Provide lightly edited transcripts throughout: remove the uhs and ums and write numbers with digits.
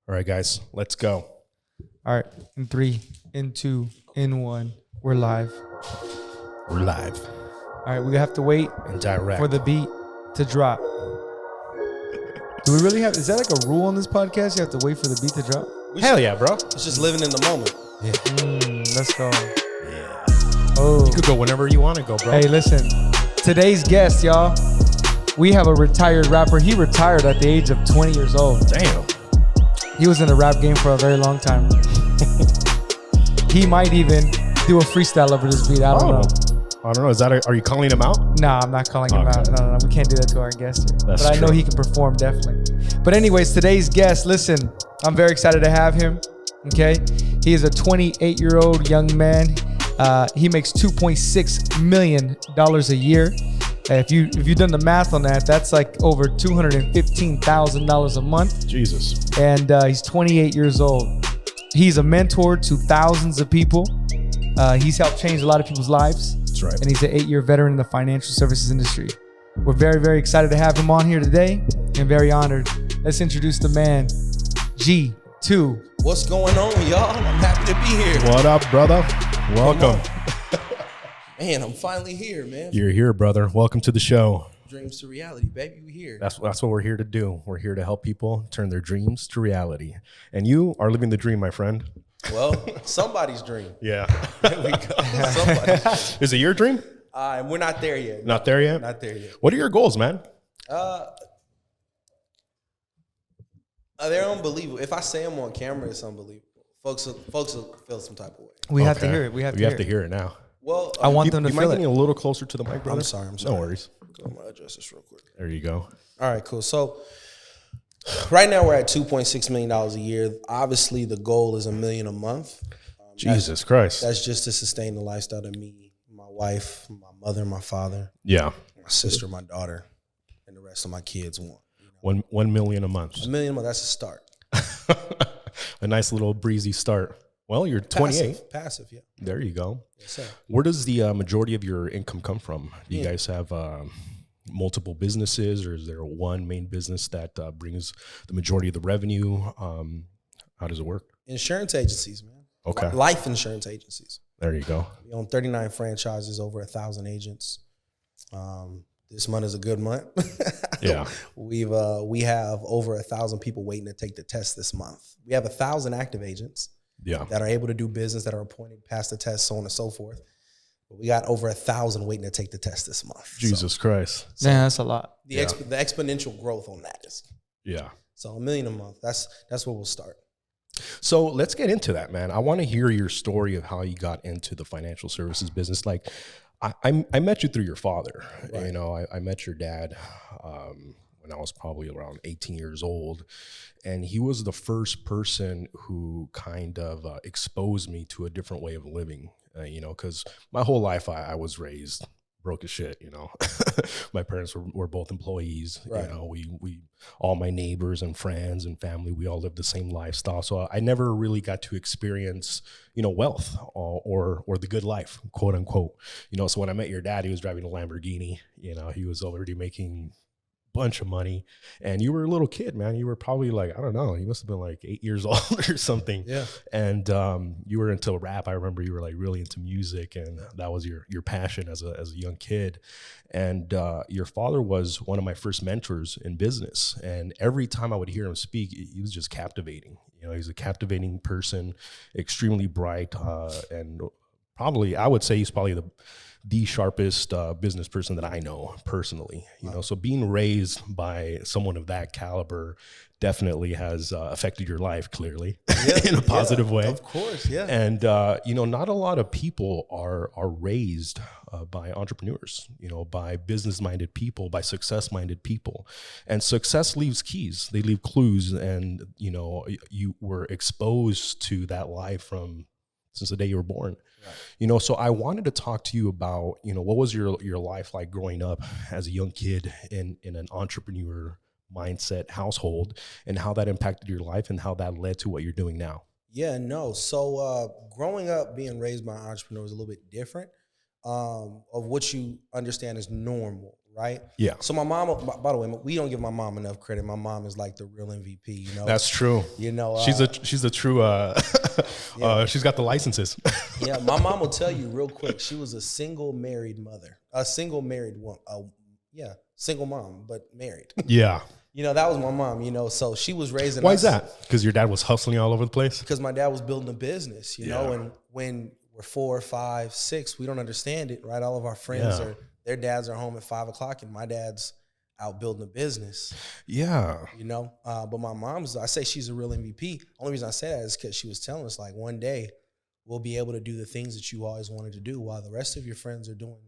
All right, guys, let's go. All right, in 3, in 2, in 1, we're live. We're live. All right, we have to wait and direct for the beat to drop. Do we really have, is that like a rule on this podcast? You have to wait for the beat to drop? Hell yeah, bro. It's just living in the moment. Yeah. Let's go. Yeah. Oh, You could go whenever you want to go, bro. hey, listen. Today's guest, y'all. We have a retired rapper. He retired at the age of 20 years old. Damn. He was in the rap game for a very long time. He might even do a freestyle over this beat. I don't know. I don't know. Is that are you calling him out? Nah, I'm not calling him out. No. We can't do that to our guest here. That's but I know true. he can perform, definitely. But anyways, today's guest, listen, I'm very excited to have him, okay? He is a 28-year-old young man. He makes $2.6 million a year. If you've done the math on that, that's like over $215,000 a month. Jesus. And he's 28 years old. He's a mentor to thousands of people. He's helped change a lot of people's lives. That's right. And he's an 8-year veteran in the financial services industry. We're very, very excited to have him on here today and very honored. Let's introduce the man, G2. What's going on, y'all? I'm happy to be here. What up, brother? Welcome. Man, I'm finally here, man. You're here, brother. Welcome to the show. Dreams to reality, baby. We here. That's what we're here to do. We're here to help people turn their dreams to reality. And you are living the dream, my friend. Well, somebody's dream. Yeah. There we go. Somebody's dream. Is it your dream? And we're not there yet. Not there yet? Not there yet. What are your goals, man? They're unbelievable. If I say them on camera, it's unbelievable. Folks will feel some type of way. We have to Okay. hear it. We have to hear it now. Well, I want them to You feel mind it. getting a little closer to the mic, brother? I'm sorry. No worries. I'm gonna adjust this real quick. There you go. All right, cool. So right now we're at $2.6 million a year. Obviously, the goal is $1 million a month. Jesus Christ. That's just to sustain the lifestyle that me, my wife, my mother, my father, Yeah. my sister, my daughter, and the rest of my kids want. 1 million a month. $1 million a month, that's a start. A nice little breezy start. Well, you're 28. Passive, yeah. There you go. Yes, sir. Where does the majority of your income come from? Do you guys have multiple businesses, or is there one main business that brings the majority of the revenue? How does it work? Insurance agencies, man. Okay. Life insurance agencies. There you go. We own 39 franchises, over 1,000 agents. This month is a good month. Yeah. We have over 1,000 people waiting to take the test this month. We have 1,000 active agents. Yeah. That are able to do business, that are appointed, pass the test, so on and so forth. But we got over 1,000 waiting to take the test this month. Jesus Christ. Man, that's a lot. The exponential growth on that is. Yeah. So $1 million a month. That's where we'll start. So let's get into that, man. I want to hear your story of how you got into the financial services business. Like, I met you through your father. Right. You know, I met your dad when I was probably around 18 years old. And he was the first person who kind of exposed me to a different way of living, you know, because my whole life I was raised broke as shit, you know. My parents were both employees. Right. You know, we all my neighbors and friends and family, we all lived the same lifestyle. So I never really got to experience, you know, wealth or the good life, quote unquote. You know, so when I met your dad, he was driving a Lamborghini. You know, he was already making bunch of money, and you were a little kid, man. You were probably like, I don't know, you must have been like 8 years old or something. Yeah. And you were into rap. I remember you were like really into music, and that was your passion as a young kid. And your father was one of my first mentors in business, and every time I would hear him speak, he was just captivating. You know, he's a captivating person, extremely bright, and probably, I would say he's probably the sharpest business person that I know personally, you know. So being raised by someone of that caliber definitely has affected your life clearly in a positive way. Of course, yeah. And you know, not a lot of people are raised by entrepreneurs, you know, by business-minded people, by success-minded people. And success leaves keys, they leave clues, and you know, you were exposed to that life since the day you were born. Right. You know, so I wanted to talk to you about, you know, what was your life like growing up as a young kid in an entrepreneur mindset household, and how that impacted your life and how that led to what you're doing now. Yeah, no. So growing up, being raised by an entrepreneur is a little bit different of what you understand as normal, right? Yeah. So my mom, by the way, we don't give my mom enough credit. My mom is like the real MVP, you know? That's true. You know, she's a true, she's got the licenses. Yeah, my mom will tell you real quick. She was a single married mother, a single married one. Single mom, but married. Yeah. You know, that was my mom, you know, so she was raising Why us. is that? Because your dad was hustling all over the place? Because my dad was building a business, you know, and when we're 4, 5, 6, we don't understand it, right? All of our friends their dads are home at 5 o'clock and my dad's out building a business. Yeah. You know, but my mom's, I say she's a real MVP. Only reason I say that is because she was telling us, like, one day we'll be able to do the things that you always wanted to do while the rest of your friends are doing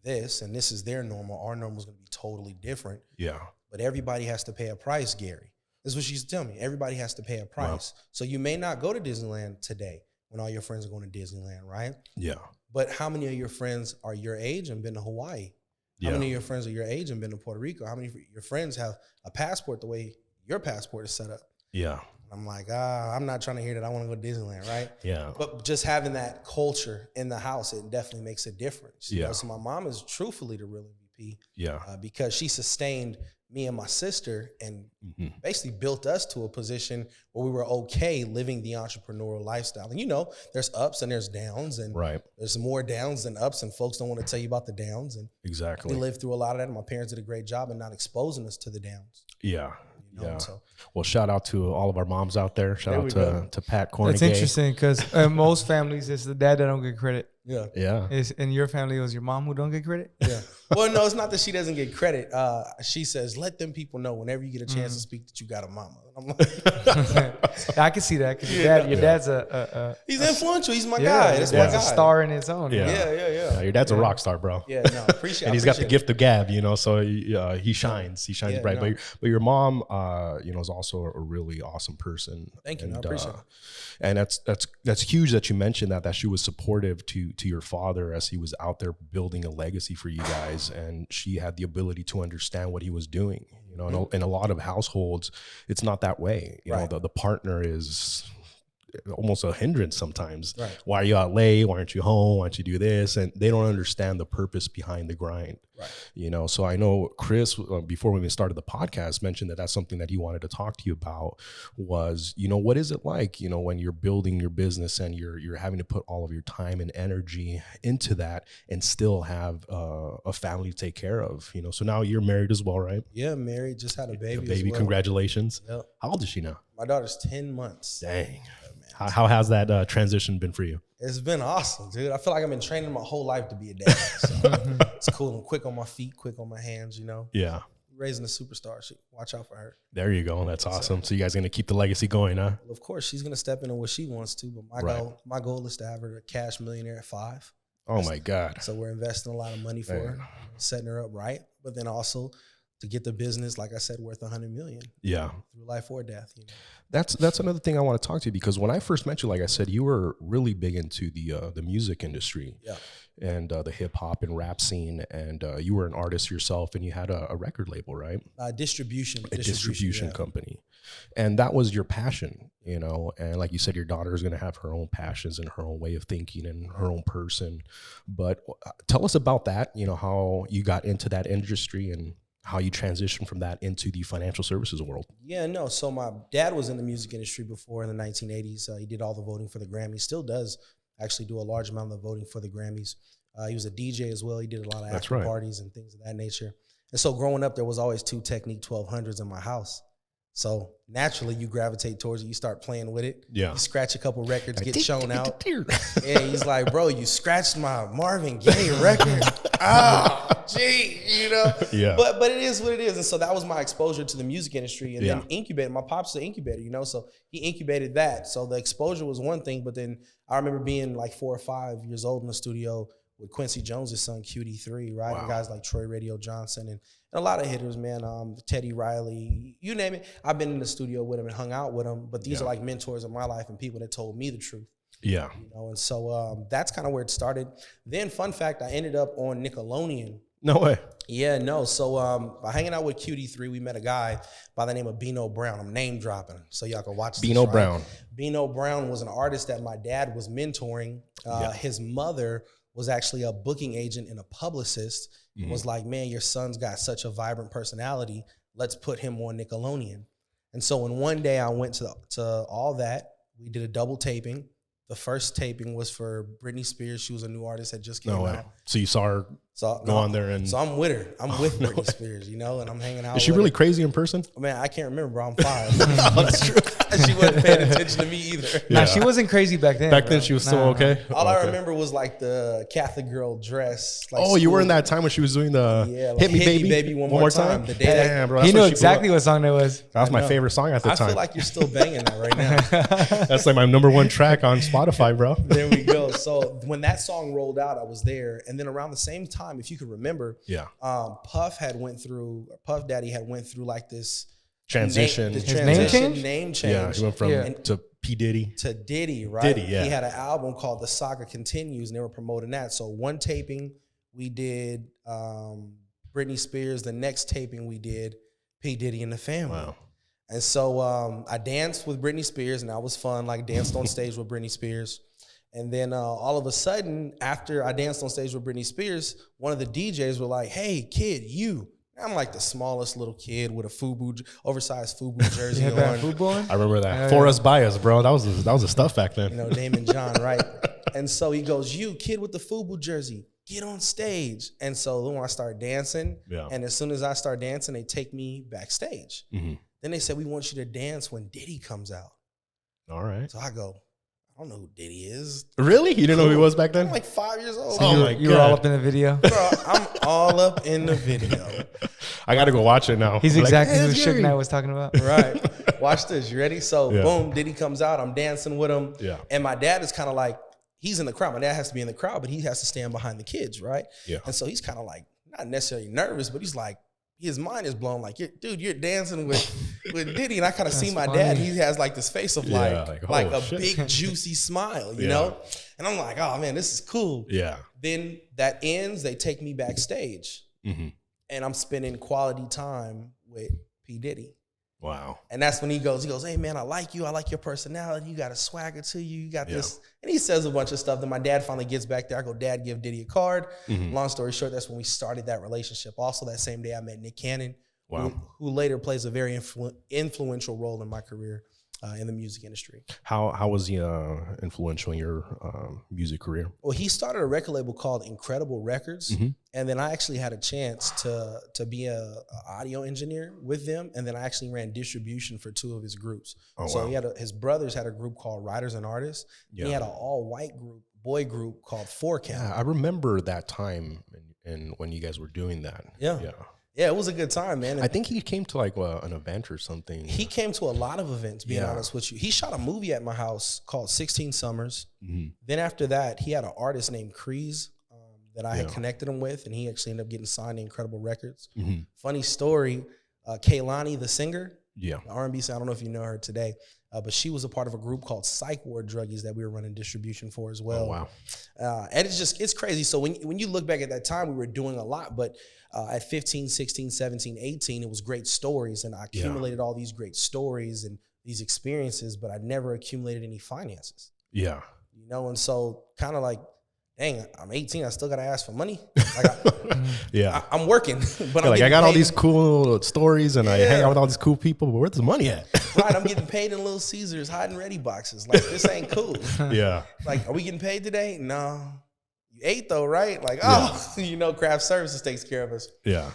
this, and this is their normal. Our normal is going to be totally different. Yeah. But everybody has to pay a price, Gary. This is what she used to tell me. Everybody has to pay a price. Wow. So you may not go to Disneyland today when all your friends are going to Disneyland, right? Yeah. But how many of your friends are your age and been to Hawaii? How many of your friends are your age and been to Puerto Rico? How many of your friends have a passport the way your passport is set up? Yeah. I'm like, I'm not trying to hear that. I want to go to Disneyland, right? Yeah. But just having that culture in the house, it definitely makes a difference. You know? So my mom is truthfully the real MVP. Yeah. Because she sustained me and my sister and basically built us to a position where we were okay living the entrepreneurial lifestyle. And, you know, there's ups and there's downs, and there's more downs than ups, and folks don't want to tell you about the downs. And we lived through a lot of that, and my parents did a great job in not exposing us to the downs. Yeah. You know, well, shout out to all of our moms out there. Shout out to Pat Kornegay. That's interesting because in most families, it's the dad that don't get credit. Yeah. Yeah. In your family, it was your mom who don't get credit? Yeah. Well, no, it's not that she doesn't get credit. She says, let them people know whenever you get a chance to speak that you got a mama. And I'm like, I can see that because your dad's he's influential. He's my guy. That's my guy. He's a star in his own. Yeah. Your dad's a rock star, bro. Yeah, no, appreciate it. And he's got the gift of gab, you know, so he shines. He shines bright. No. But your mom, you know, is also a really awesome person. Thank you. I appreciate it. And that's huge that you mentioned that she was supportive to your father as he was out there building a legacy for you guys, and she had the ability to understand what he was doing. You know, in a lot of households, it's not that way. You know, the partner is almost a hindrance sometimes. Right. Why are you out late? Why aren't you home? Why don't you do this? And they don't understand the purpose behind the grind. Right. You know, so I know Chris, before we even started the podcast, mentioned that that's something that he wanted to talk to you about was, you know, what is it like, you know, when you're building your business and you're having to put all of your time and energy into that and still have a family to take care of, you know? So now you're married as well, right? Yeah, married, just had a baby. Congratulations. Yep. How old is she now? My daughter's 10 months. Dang. How has that transition been for you? It's been awesome, dude. I feel like I've been training my whole life to be a dad. So it's cool. I'm quick on my feet, quick on my hands, you know? Yeah. Raising a superstar. Watch out for her. There you go. That's awesome. So you guys are going to keep the legacy going, huh? Well, of course, she's going to step into what she wants to, but my goal is to have her a cash millionaire at 5. Oh, my God. So we're investing a lot of money for her, setting her up right, but then also to get the business, like I said, worth $100 million. Yeah. Through life or death. You know? That's another thing I want to talk to you, because when I first met you, like I said, you were really big into the music industry and the hip hop and rap scene, and you were an artist yourself, and you had a record label, right? Distribution company, and that was your passion, you know. And like you said, your daughter is going to have her own passions and her own way of thinking and her own person. But tell us about that. You know, how you got into that industry and how you transitioned from that into the financial services world. Yeah, no. So my dad was in the music industry before in the 1980s. He did all the voting for the Grammys, still does actually do a large amount of the voting for the Grammys. He was a DJ as well. He did a lot of after parties and things of that nature. And so growing up, there was always 2 Technique 1200s in my house. So naturally, you gravitate towards it. You start playing with it. Yeah. You scratch a couple records, get shown out. Yeah, he's like, bro, you scratched my Marvin Gaye record. Gee, you know? Yeah. But it is what it is. And so that was my exposure to the music industry. And then incubated. My pop's an incubator, you know? So he incubated that. So the exposure was one thing. But then I remember being like 4 or 5 years old in the studio with Quincy Jones' son, QD3, right? Wow. And guys like Troy Radio Johnson and a lot of hitters, man. Teddy Riley, you name it. I've been in the studio with him and hung out with him. But these are like mentors in my life and people that told me the truth. Yeah. You know, and so that's kind of where it started. Then, fun fact, I ended up on Nickelodeon. No way. Yeah, no. So by hanging out with QD3, we met a guy by the name of Bino Brown. I'm name dropping him so y'all can watch this. Bino Brown. Bino Brown was an artist that my dad was mentoring. His mother was actually a booking agent and a publicist. Mm-hmm. Was like, man, your son's got such a vibrant personality. Let's put him on Nickelodeon. And so when one day I went to all that, we did a double taping. The first taping was for Britney Spears. She was a new artist that just came out. So you saw her go on there and... So I'm with her. I'm with Britney Spears, you know, and I'm hanging out. Is she really crazy in person? Man, I can't remember, bro. I'm 5. Oh, that's true. She wasn't paying attention to me either. Nah, she wasn't crazy back then. Back then, she was still okay? All I remember was like the Catholic girl dress. Like you were in that time when she was doing the Hit Me Baby one more time. The day bro, he knew exactly what song that was. That was my favorite song at the time. I feel like you're still banging that right now. That's like my number 1 track on Spotify, bro. There we go. So when that song rolled out, I was there. And then around the same time, if you could remember, Puff Daddy had went through like this transition. Name change. Yeah, he went from to P. Diddy. To Diddy, right? Diddy, yeah. He had an album called The Saga Continues, and they were promoting that. So one taping, we did Britney Spears. The next taping, we did P. Diddy and the Family. Wow. And so I danced with Britney Spears, and that was fun, like danced on stage with Britney Spears. And then all of a sudden, after I danced on stage with Britney Spears, one of the DJs were like, hey, kid, you. I'm like the smallest little kid with a oversized FUBU jersey on. I remember that. For Us, By Us, bro. That was the stuff back then. You know, Damon John, right? And so he goes, you, kid with the FUBU jersey, get on stage. And so then when I start dancing, and as soon as I start dancing, they take me backstage. Mm-hmm. Then they said, we want you to dance when Diddy comes out. All right. So I go, I don't know who Diddy is. Really? You didn't know who he was back then? I'm like 5 years old. So you were all up in the video? Bro, I'm all up in the video. I got to go watch it now. He's exactly who Suge Knight was talking about. Right. Watch this. You ready? So boom, Diddy comes out. I'm dancing with him. Yeah. And my dad is kind of like, he's in the crowd. My dad has to be in the crowd, but he has to stand behind the kids, right? Yeah. And so he's kind of like, not necessarily nervous, but he's like, his mind is blown. Like, dude, you're dancing with Diddy. And I kind of see my dad. He has like this face of like a big, juicy smile, you know? And I'm like, oh, man, this is cool. Yeah. Then that ends. They take me backstage. Mm-hmm. And I'm spending quality time with P. Diddy. Wow. And that's when he goes, hey, man, I like you. I like your personality. You got a swagger to you. You got this. And he says a bunch of stuff. Then my dad finally gets back there. I go, Dad, give Diddy a card. Mm-hmm. Long story short, that's when we started that relationship. Also, that same day, I met Nick Cannon, who later plays a very influential role in my career in the music industry. How was he influential in your music career? Well, he started a record label called Incredible Records. Mm-hmm. And then I actually had a chance to be a audio engineer with them. And then I actually ran distribution for 2 of his groups. Oh, so he had his brothers had a group called Writers and Artists. Yeah. He had an all-white boy group called 4Count. Yeah, I remember that time and when you guys were doing that. Yeah. Yeah, it was a good time, man. And I think he came to like an event or something. He came to a lot of events, being honest with you. He shot a movie at my house called 16 Summers. Mm-hmm. Then after that, he had an artist named Kreese that I had connected him with, and he actually ended up getting signed to Incredible Records. Mm-hmm. Funny story, Kehlani, the singer, the R&B singer, I don't know if you know her today, but she was a part of a group called Psych Ward Druggies that we were running distribution for as well. Oh, wow. And it's crazy. So when you look back at that time, we were doing a lot, but at 15, 16, 17, 18, it was great stories. And I accumulated all these great stories and these experiences, but I never accumulated any finances. Yeah. You know, and so kind of like, dang, I'm 18. I still got to ask for money. I'm working, but I'm like, I got all these cool stories and I hang out with all these cool people, but where's the money at? Right, I'm getting paid in Little Caesars, hiding ready boxes. Like, this ain't cool. Yeah. Like, are we getting paid today? No. You ate though, right? Like, you know, craft services takes care of us. Yeah.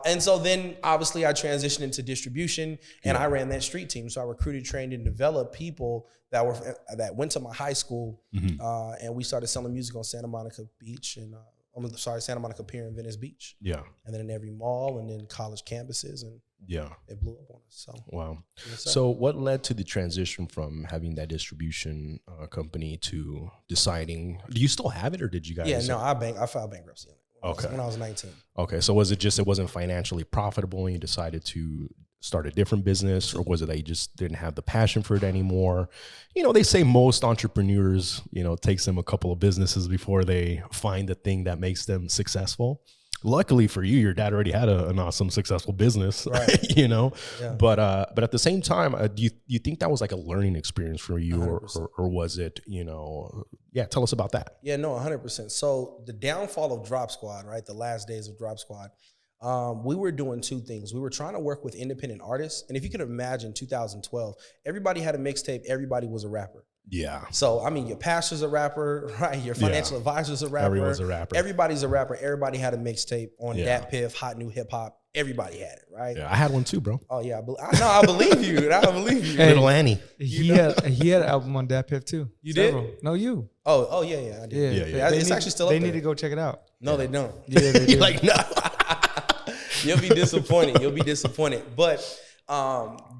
And so then obviously I transitioned into distribution and I ran that street team. So I recruited, trained, and developed people that went to my high school, and we started selling music on Santa Monica Beach and Santa Monica Pier and Venice Beach. Yeah. And then in every mall and then college campuses, and it blew up on us. So wow. So what led to the transition from having that distribution company to deciding? Do you still have it, or did you guys? Yeah, no, I filed bankruptcy when I was 19. Okay, so was it just it wasn't financially profitable and you decided to start a different business, or was it that you just didn't have the passion for it anymore? You know, they say most entrepreneurs, you know, it takes them a couple of businesses before they find the thing that makes them successful. luckily for you, your dad already had an awesome, successful business, right. you know. Yeah. But at the same time, do you think that was like a learning experience for you, or was it, you know? Yeah, tell us about that. Yeah, no, 100%. So the downfall of Drop Squad, right? The last days of Drop Squad, we were doing two things. We were trying to work with independent artists, and if you could imagine, 2012, everybody had a mixtape. Everybody was a rapper. Yeah. So, I mean, your pastor's a rapper, right? Your financial advisor's a rapper. Everyone's a rapper. Everybody's a rapper. Everybody had a mixtape on Dat Piff, Hot New Hip Hop. Everybody had it, right? Yeah, I had one too, bro. Oh, yeah. I believe you. I believe you. Hey, Little Annie. He had an album on Dat Piff too. You Several. did? No, you. Oh, yeah, I did. Yeah. It's actually still up there. They need to go check it out. No, they don't. Yeah, they do. You're like, no. You'll be disappointed. You'll be disappointed. But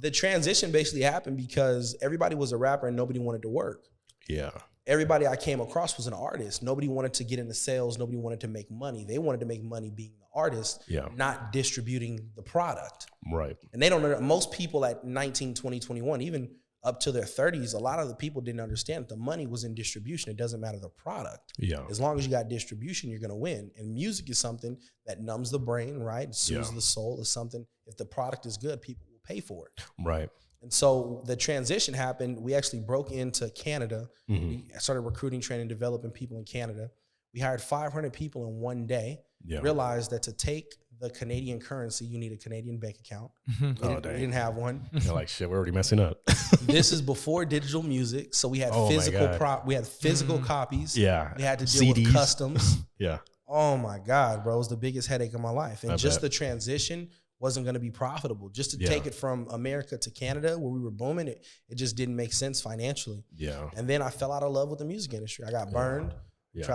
the transition basically happened because everybody was a rapper and nobody wanted to work. Yeah. Everybody I came across was an artist. Nobody wanted to get into sales. Nobody wanted to make money. They wanted to make money being the artist, not distributing the product. Right. And they don't know. Most people at 19, 20, 21, even up to their 30s, a lot of the people didn't understand that the money was in distribution. It doesn't matter the product. Yeah. As long as you got distribution, you're going to win. And music is something that numbs the brain, right? It soothes the soul. It's something, if the product is good, people will pay for it. Right. And so the transition happened. We actually broke into Canada. We started recruiting, training, developing people in Canada. We hired 500 people in one day. Realized that to take the Canadian currency, you need a Canadian bank account. We didn't have one. You're like, shit, we're already messing up. This is before digital music, so we had physical copies. Yeah, we had to deal with customs. Yeah. Oh my God, bro, it was the biggest headache of my life, and the transition wasn't going to be profitable. Just to take it from America to Canada, where we were booming, it just didn't make sense financially. Yeah. And then I fell out of love with the music industry. I got burned.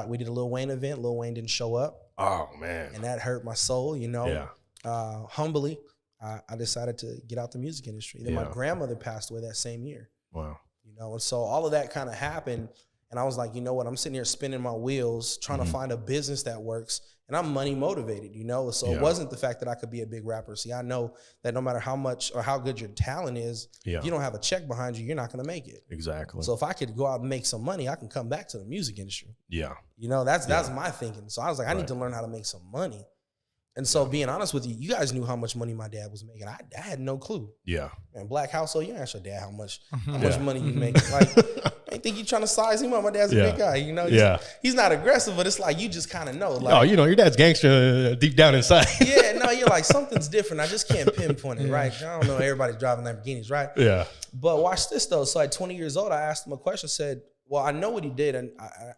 We did a Lil Wayne event. Lil Wayne didn't show up. Oh, man. And that hurt my soul, you know. Yeah. Humbly, I decided to get out the music industry. Then my grandmother passed away that same year. Wow. You know, and so all of that kind of happened. And I was like, you know what? I'm sitting here spinning my wheels, trying to find a business that works. And I'm money motivated, you know? So it wasn't the fact that I could be a big rapper. See, I know that no matter how much or how good your talent is, if you don't have a check behind you, you're not going to make it. Exactly. So if I could go out and make some money, I can come back to the music industry. Yeah. You know, that's my thinking. So I was like, I need to learn how to make some money. And so being honest with you, you guys knew how much money my dad was making. I had no clue. Yeah. Man, black household, you ask your dad how much money you make. Like, I think you trying to size him up. My dad's a big guy, you know? He's not aggressive, but it's like, you just kind of know. Like, oh, you know, your dad's gangster deep down inside. No, you're like, something's different. I just can't pinpoint it, right? I don't know, everybody's driving Lamborghinis, right? Yeah. But watch this, though. So at 20 years old, I asked him a question, said, well, I know what he did, and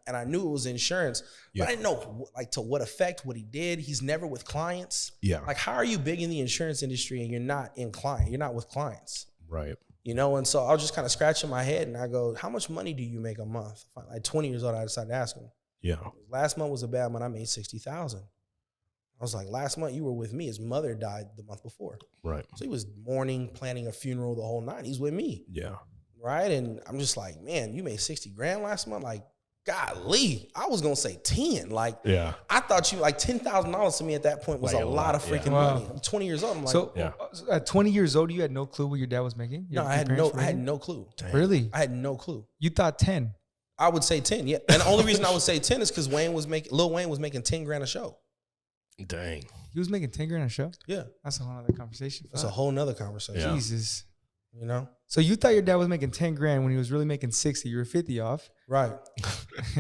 I knew it was insurance, but I didn't know like to what effect, what he did. He's never with clients. Yeah. Like, how are you big in the insurance industry and you're not with clients? Right. You know, and so I was just kind of scratching my head, and I go, how much money do you make a month? At 20 years old, I decided to ask him. Yeah. Last month was a bad month. I made $60,000. I was like, last month you were with me. His mother died the month before. Right. So he was mourning, planning a funeral, the whole night. He's with me. Yeah. Right. And I'm just like, man, you made 60 grand last month? Like, golly, I was going to say 10. Like, I thought you like $10,000 to me at that point was like a lot of freaking money. I'm 20 years old. I'm like, so at 20 years old, you had no clue what your dad was making? No, I had no clue. Dang. Really? I had no clue. You thought 10? I would say 10. Yeah. And the only reason I would say 10 is because Lil Wayne was making 10 grand a show. Dang. He was making 10 grand a show? Yeah. That's a whole other conversation. That's a whole nother conversation. Yeah. Jesus. You know? So you thought your dad was making 10 grand when he was really making 60. You were 50 off. Right.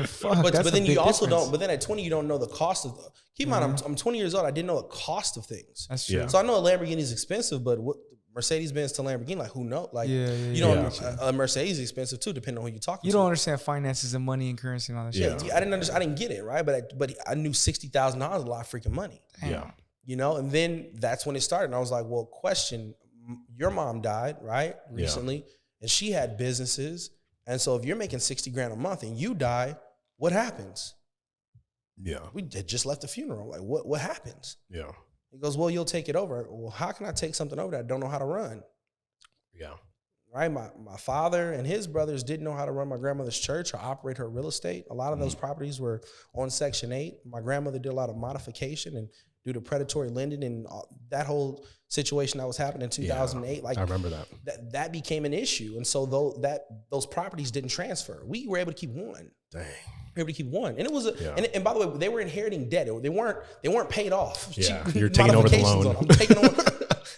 Fuck, but then you also don't, but then at 20, you don't know the cost of keep in mind, I'm 20 years old. I didn't know the cost of things. That's true. So I know a Lamborghini is expensive, but what Mercedes-Benz to Lamborghini, like who knows? Like, you know, a Mercedes is expensive too, depending on who you're talking to. You don't understand finances and money and currency and all that shit. I didn't understand. I didn't get it, right? But I knew $60,000 a lot of freaking money. Damn. Yeah. You know, and then that's when it started. And I was like, well, question, your mom died, right? Recently. Yeah. And she had businesses. And so if you're making 60 grand a month and you die, what happens? Yeah. We just left the funeral. Like, what happens? Yeah. He goes, well, you'll take it over. Well, how can I take something over that I don't know how to run? Yeah. Right? My father and his brothers didn't know how to run my grandmother's church or operate her real estate. A lot of those properties were on Section 8. My grandmother did a lot of modification and due to predatory lending and that whole situation that was happening in 2008. Like I remember that became an issue. And so those properties didn't transfer. We were able to keep one. Dang. We were able to keep one. And it was and by the way, they were inheriting debt. They weren't paid off. Yeah. You're taking over the loan. I'm taking over.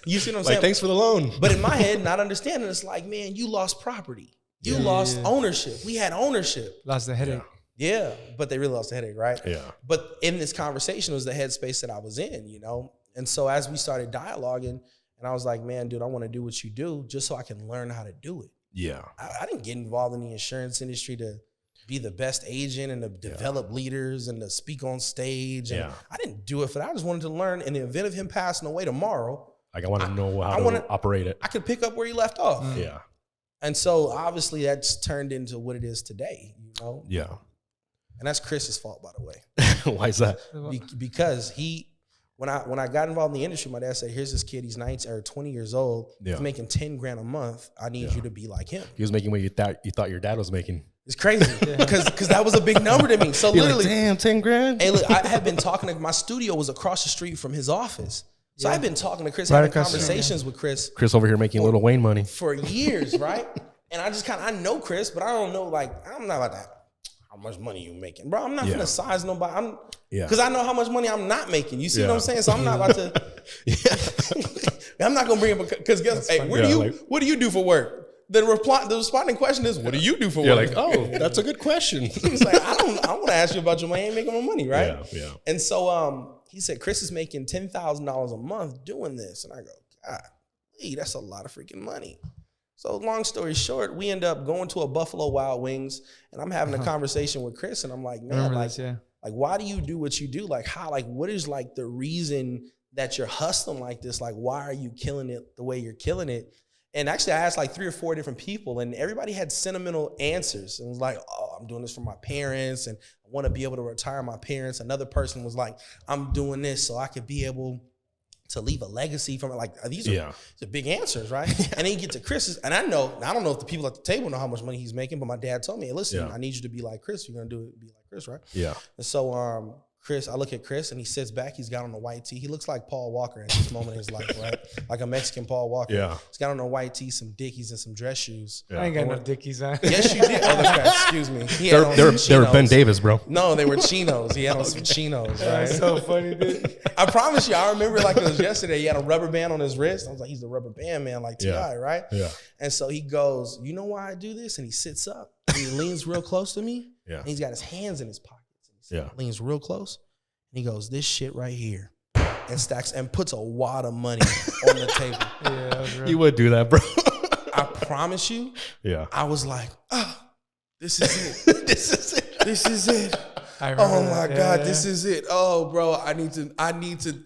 You see what I'm saying? Like, thanks for the loan. But in my head, not understanding, it's like, man, you lost property. You lost ownership. We had ownership. Lost the headache. Yeah, but they really lost the headache, right? Yeah. But in this conversation, it was the headspace that I was in, you know? And so as we started dialoguing, and I was like, man, dude, I want to do what you do just so I can learn how to do it. Yeah. I didn't get involved in the insurance industry to be the best agent and to develop leaders and to speak on stage. And I didn't do it for that. I just wanted to learn in the event of him passing away tomorrow. Like, I want to know how to operate it. I could pick up where he left off. Yeah. And so obviously that's turned into what it is today, you know? Yeah. And that's Chris's fault, by the way. Why is that? Because when I got involved in the industry, my dad said, here's this kid, he's 19 or 20 years old. He's making 10 grand a month. I need you to be like him. He was making what you thought your dad was making. It's crazy because that was a big number to me. So literally, like, damn, 10 grand. Hey, look, I had been talking to, my studio was across the street from his office. So I've been talking to Chris, having conversations with Chris. Chris over here making Lil Wayne money. For years, right? And I just I know Chris, but I don't know, like, I'm not like that. How much money you making? Bro, I'm not gonna size nobody. Because I know how much money I'm not making. You see what I'm saying? So I'm not about to, I'm not gonna bring it, because guess, hey, what do you do for work? The responding question is, what do you do for work? You're like, oh, that's a good question. He's like, I want to ask you about your money. I ain't making no money, right? Yeah. And so he said, Chris is making $10,000 a month doing this. And I go, God, that's a lot of freaking money. So long story short, we end up going to a Buffalo Wild Wings, and I'm having a conversation with Chris, and I'm like, man, like why do you do what you do? Like, what is like the reason that you're hustling like this? Like, why are you killing it the way you're killing it? And actually, I asked like 3 or 4 different people, and everybody had sentimental answers. And was like, oh, I'm doing this for my parents, and I want to be able to retire my parents. Another person was like, I'm doing this so I could be able to leave a legacy from it. Like, these are big answers, right? And then you get to Chris's, and I don't know if the people at the table know how much money he's making, but my dad told me, hey, listen, I need you to be like Chris. You're going to do it, be like Chris, right? Yeah. And so Chris, I look at Chris, and he sits back. He's got on a white tee. He looks like Paul Walker at this moment in his life, right? Like a Mexican Paul Walker. Yeah. He's got on a white tee, some Dickies, and some dress shoes. I ain't got no Dickies on. Yes, you did. Oh, crap. Excuse me. They were Ben Davis, bro. No, they were chinos. He had on some chinos, right? That's so funny, dude. I promise you, I remember like it was yesterday. He had a rubber band on his wrist. I was like, he's a rubber band man, like T.I., right? Yeah. And so he goes, you know why I do this? And he sits up, and he leans real close to me. Yeah. And he's got his hands in his pockets. And he leans real close. And he goes, this shit right here, and stacks and puts a wad of money on the table. Yeah, right. You would do that, bro. I promise you. Yeah. I was like, this is it. This is it. Oh my God, this is it. Oh, bro, I need to. I didn't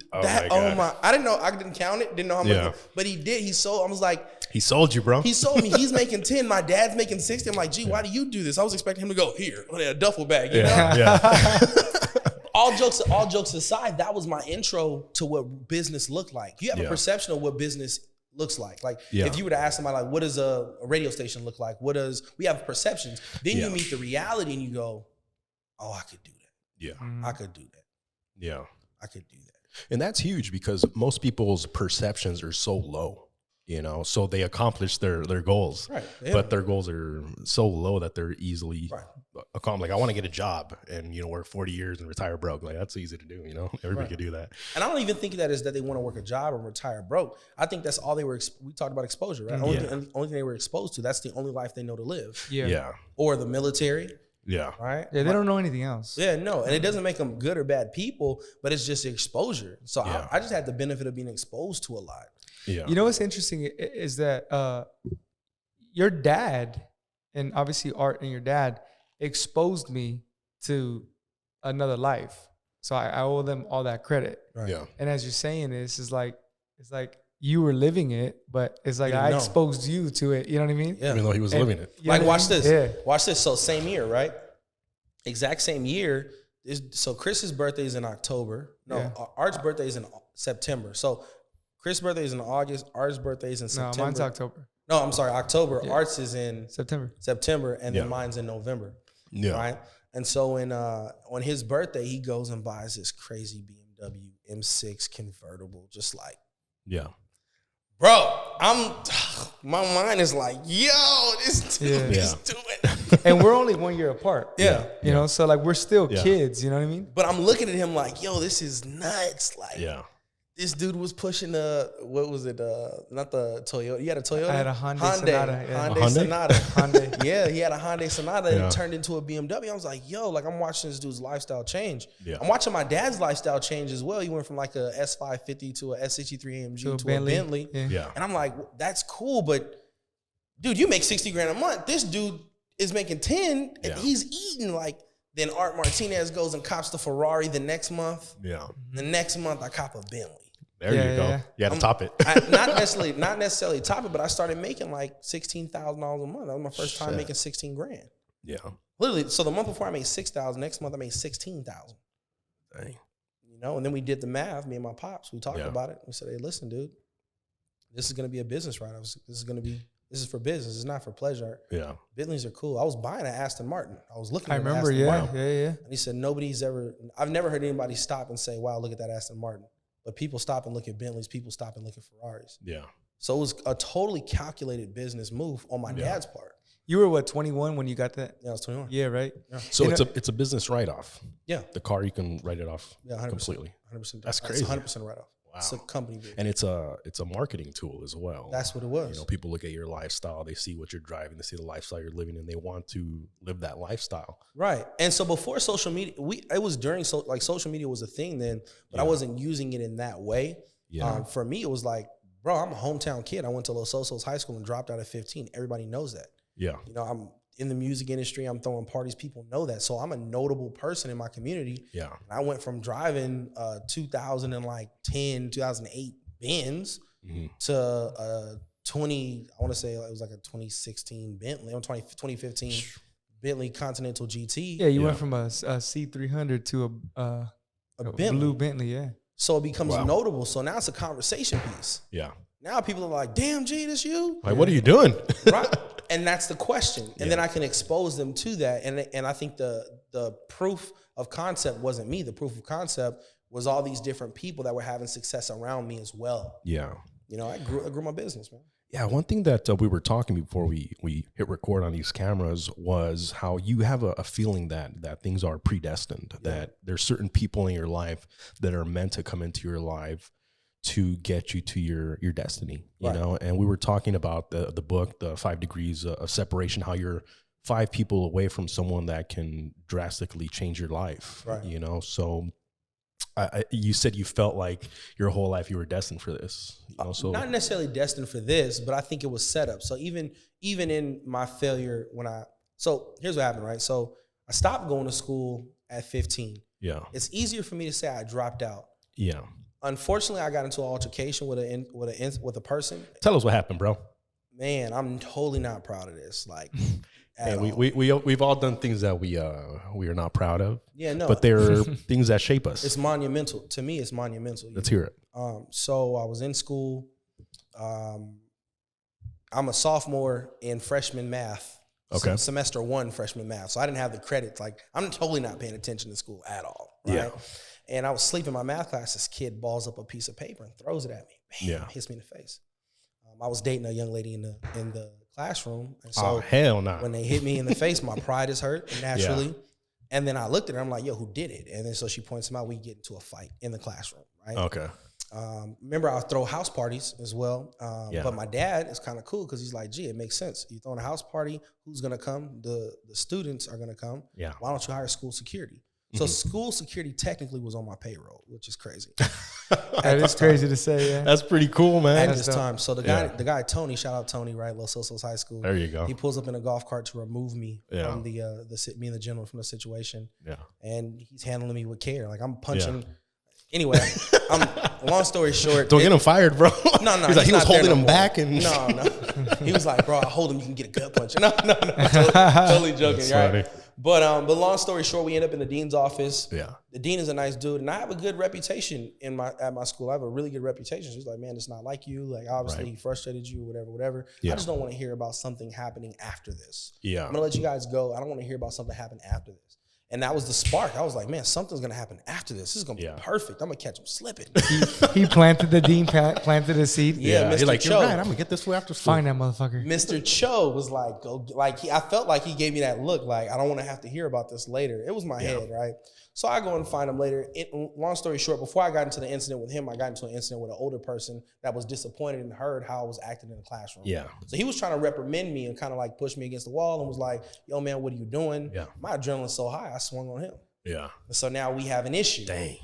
know. I didn't count it. Didn't know how much. But he did. He sold. I was like, he sold you, bro. He sold me. He's making 10. My dad's making 60. I'm like, gee, why do you do this? I was expecting him to go here, a duffel bag. You know? Yeah. All jokes aside, that was my intro to what business looked like. You have a perception of what business looks like. Like if you were to ask somebody, like, what does a radio station look like? We have perceptions. Then you meet the reality and you go, oh, I could do that. Yeah. I could do that. Yeah. I could do that. And that's huge because most people's perceptions are so low, so they accomplish their goals, right? But their goals are so low that they're easily accomplished. Like, I want to get a job and, work 40 years and retire broke. Like, that's easy to do, everybody could do that. And I don't even think that is that they want to work a job or retire broke. I think that's all they were, we talked about exposure, right? Only thing they were exposed to, that's the only life they know to live. Yeah. Or the military. Yeah. Right? Yeah, they don't know anything else. Yeah, no. And it doesn't make them good or bad people, but it's just exposure. So I just had the benefit of being exposed to a lot. Yeah. You know what's interesting is that your dad, and obviously Art and your dad, exposed me to another life. So I owe them all that credit. Right. Yeah. And as you're saying this, it's like you were living it, but it's like I exposed you to it. You know what I mean? Yeah. Even though he was living it. Like, watch this. Yeah. Watch this. So same year, right? Exact same year. So Chris's birthday is in October. No, Art's birthday is in September. So Chris' birthday is in August. Art's birthday is in September. No, mine's October. No, I'm sorry, October. Yeah. Art's is in September, and then mine's in November. Yeah. Right? And so on his birthday, he goes and buys this crazy BMW M6 convertible, just like, yeah. Bro, my mind is like, yo, this dude is doing it. And we're only 1 year apart. Yeah. You know, so like we're still kids, you know what I mean? But I'm looking at him like, yo, this is nuts. Like, this dude was pushing what was it? Not the Toyota. You had a Toyota? I had a Hyundai Sonata. Yeah. Hyundai Sonata. Hyundai. Yeah, he had a Hyundai Sonata and it turned into a BMW. I was like, yo, like I'm watching this dude's lifestyle change. Yeah. I'm watching my dad's lifestyle change as well. He went from like a S550 to a S63 AMG to a Bentley. Yeah. And I'm like, that's cool, but dude, you make 60 grand a month. This dude is making 10 and he's eating like. Then Art Martinez goes and cops the Ferrari the next month. Yeah. The next month I cop a Bentley. There you go. You had to top it. not necessarily top it, but I started making like $16,000 a month. That was my first time making 16 grand. Yeah. Literally. So the month before I made 6,000, next month I made 16,000. Dang. You know, and then we did the math, me and my pops. We talked about it. We said, hey, listen, dude, this is going to be a business ride. This is for business. It's not for pleasure. Yeah. Bentleys are cool. I was buying an Aston Martin. I was looking at Aston Martin. Yeah. And he said, I've never heard anybody stop and say, wow, look at that Aston Martin. But people stop and look at Bentleys. People stop and look at Ferraris. Yeah. So it was a totally calculated business move on my dad's part. You were what, 21 when you got that? Yeah, I was 21. Yeah, right? Yeah. So it's a business write-off. Yeah. The car, you can write it off 100%, completely. 100%. That's crazy. 100% write-off. Wow. It's a company business. And it's a marketing tool as well. That's what it was. You know, people look at your lifestyle, they see what you're driving, they see the lifestyle you're living, and they want to live that lifestyle. Right. And so before social media, it was during social media was a thing then, but I wasn't using it in that way. Yeah. For me, it was like, bro, I'm a hometown kid. I went to Los Osos High School and dropped out at 15. Everybody knows that. Yeah. You know, I'm in the music industry. I'm throwing parties. People know that. So I'm a notable person in my community. Yeah. And I went from driving 2008 Benz to 2016 Bentley, 2015 Bentley Continental GT. Yeah, you went from a C300 to a Bentley. Blue Bentley, yeah. So it becomes notable. So now it's a conversation piece. Yeah. Now people are like, damn, G, this you? Like, what are you doing? Right. And that's the question. And then I can expose them to that. And I think the proof of concept wasn't me. The proof of concept was all these different people that were having success around me as well. Yeah. You know, I grew my business, man. Yeah, one thing that we were talking before we hit record on these cameras was how you have a feeling that things are predestined, that there's certain people in your life that are meant to come into your life to get you to your destiny, you know? And we were talking about the book, The 5 Degrees of Separation, how you're 5 people away from someone that can drastically change your life, you know? So you said you felt like your whole life you were destined for this. You know? So not necessarily destined for this, but I think it was set up. So even in my failure so here's what happened, right? So I stopped going to school at 15. Yeah. It's easier for me to say I dropped out. Yeah. Unfortunately, I got into an altercation with a person. Tell us what happened, bro. Man, I'm totally not proud of this. Like, we've all done things that we are not proud of. Yeah, no. But they're things that shape us. It's monumental. To me, it's monumental. Let's hear it. So I was in school. I'm a sophomore in freshman math. Okay. Semester 1 freshman math. So I didn't have the credits. Like, I'm totally not paying attention to school at all. Right? Yeah. And I was sleeping in my math class. This kid balls up a piece of paper and throws it at me. Bam, hits me in the face. I was dating a young lady in the classroom. And so hell no. When they hit me in the face, my pride is hurt naturally. Yeah. And then I looked at her. I'm like, yo, who did it? And then so she points him out. We get into a fight in the classroom, right? Okay. Remember, I throw house parties as well. But my dad is kind of cool because he's like, gee, it makes sense. You throwing a house party, who's going to come? The students are going to come. Yeah. Why don't you hire school security? So school security technically was on my payroll, which is crazy. That is crazy to say, yeah. That's pretty cool, man. At this time. So the guy, Tony, shout out Tony, right? Los Osos High School. There you go. He pulls up in a golf cart to remove me from me and the general from the situation. Yeah. And he's handling me with care. Like I'm punching. Yeah. Anyway, long story short. Don't get him fired, bro. No. He's like, he was holding him back. And No. He was like, bro, I hold him, you can get a gut punch. No. Totally joking, right? But long story short, we end up in the dean's office. Yeah. The dean is a nice dude, and I have a good reputation at my school. I have a really good reputation. She's like, man, it's not like you. Like, obviously, he frustrated you, whatever. Yeah. I just don't want to hear about something happening after this. Yeah. I'm going to let you guys go. I don't want to hear about something happening after this. And that was the spark. I was like, man, something's going to happen after this. This is going to be perfect. I'm going to catch him slipping. He planted the dean, planted the seed. Yeah, Mr. He's like, Cho. you're right. I'm going to get this fool after school. Find that motherfucker. Mr. Cho was like, I felt like he gave me that look, like, I don't want to have to hear about this later. It was my head, right? So I go and find him later. Long story short, before I got into the incident with him, I got into an incident with an older person that was disappointed and heard how I was acting in the classroom. Yeah. So he was trying to reprimand me and kind of like push me against the wall and was like, yo, man, what are you doing? Yeah. My adrenaline's so high, I swung on him. Yeah. And so now we have an issue. Dang.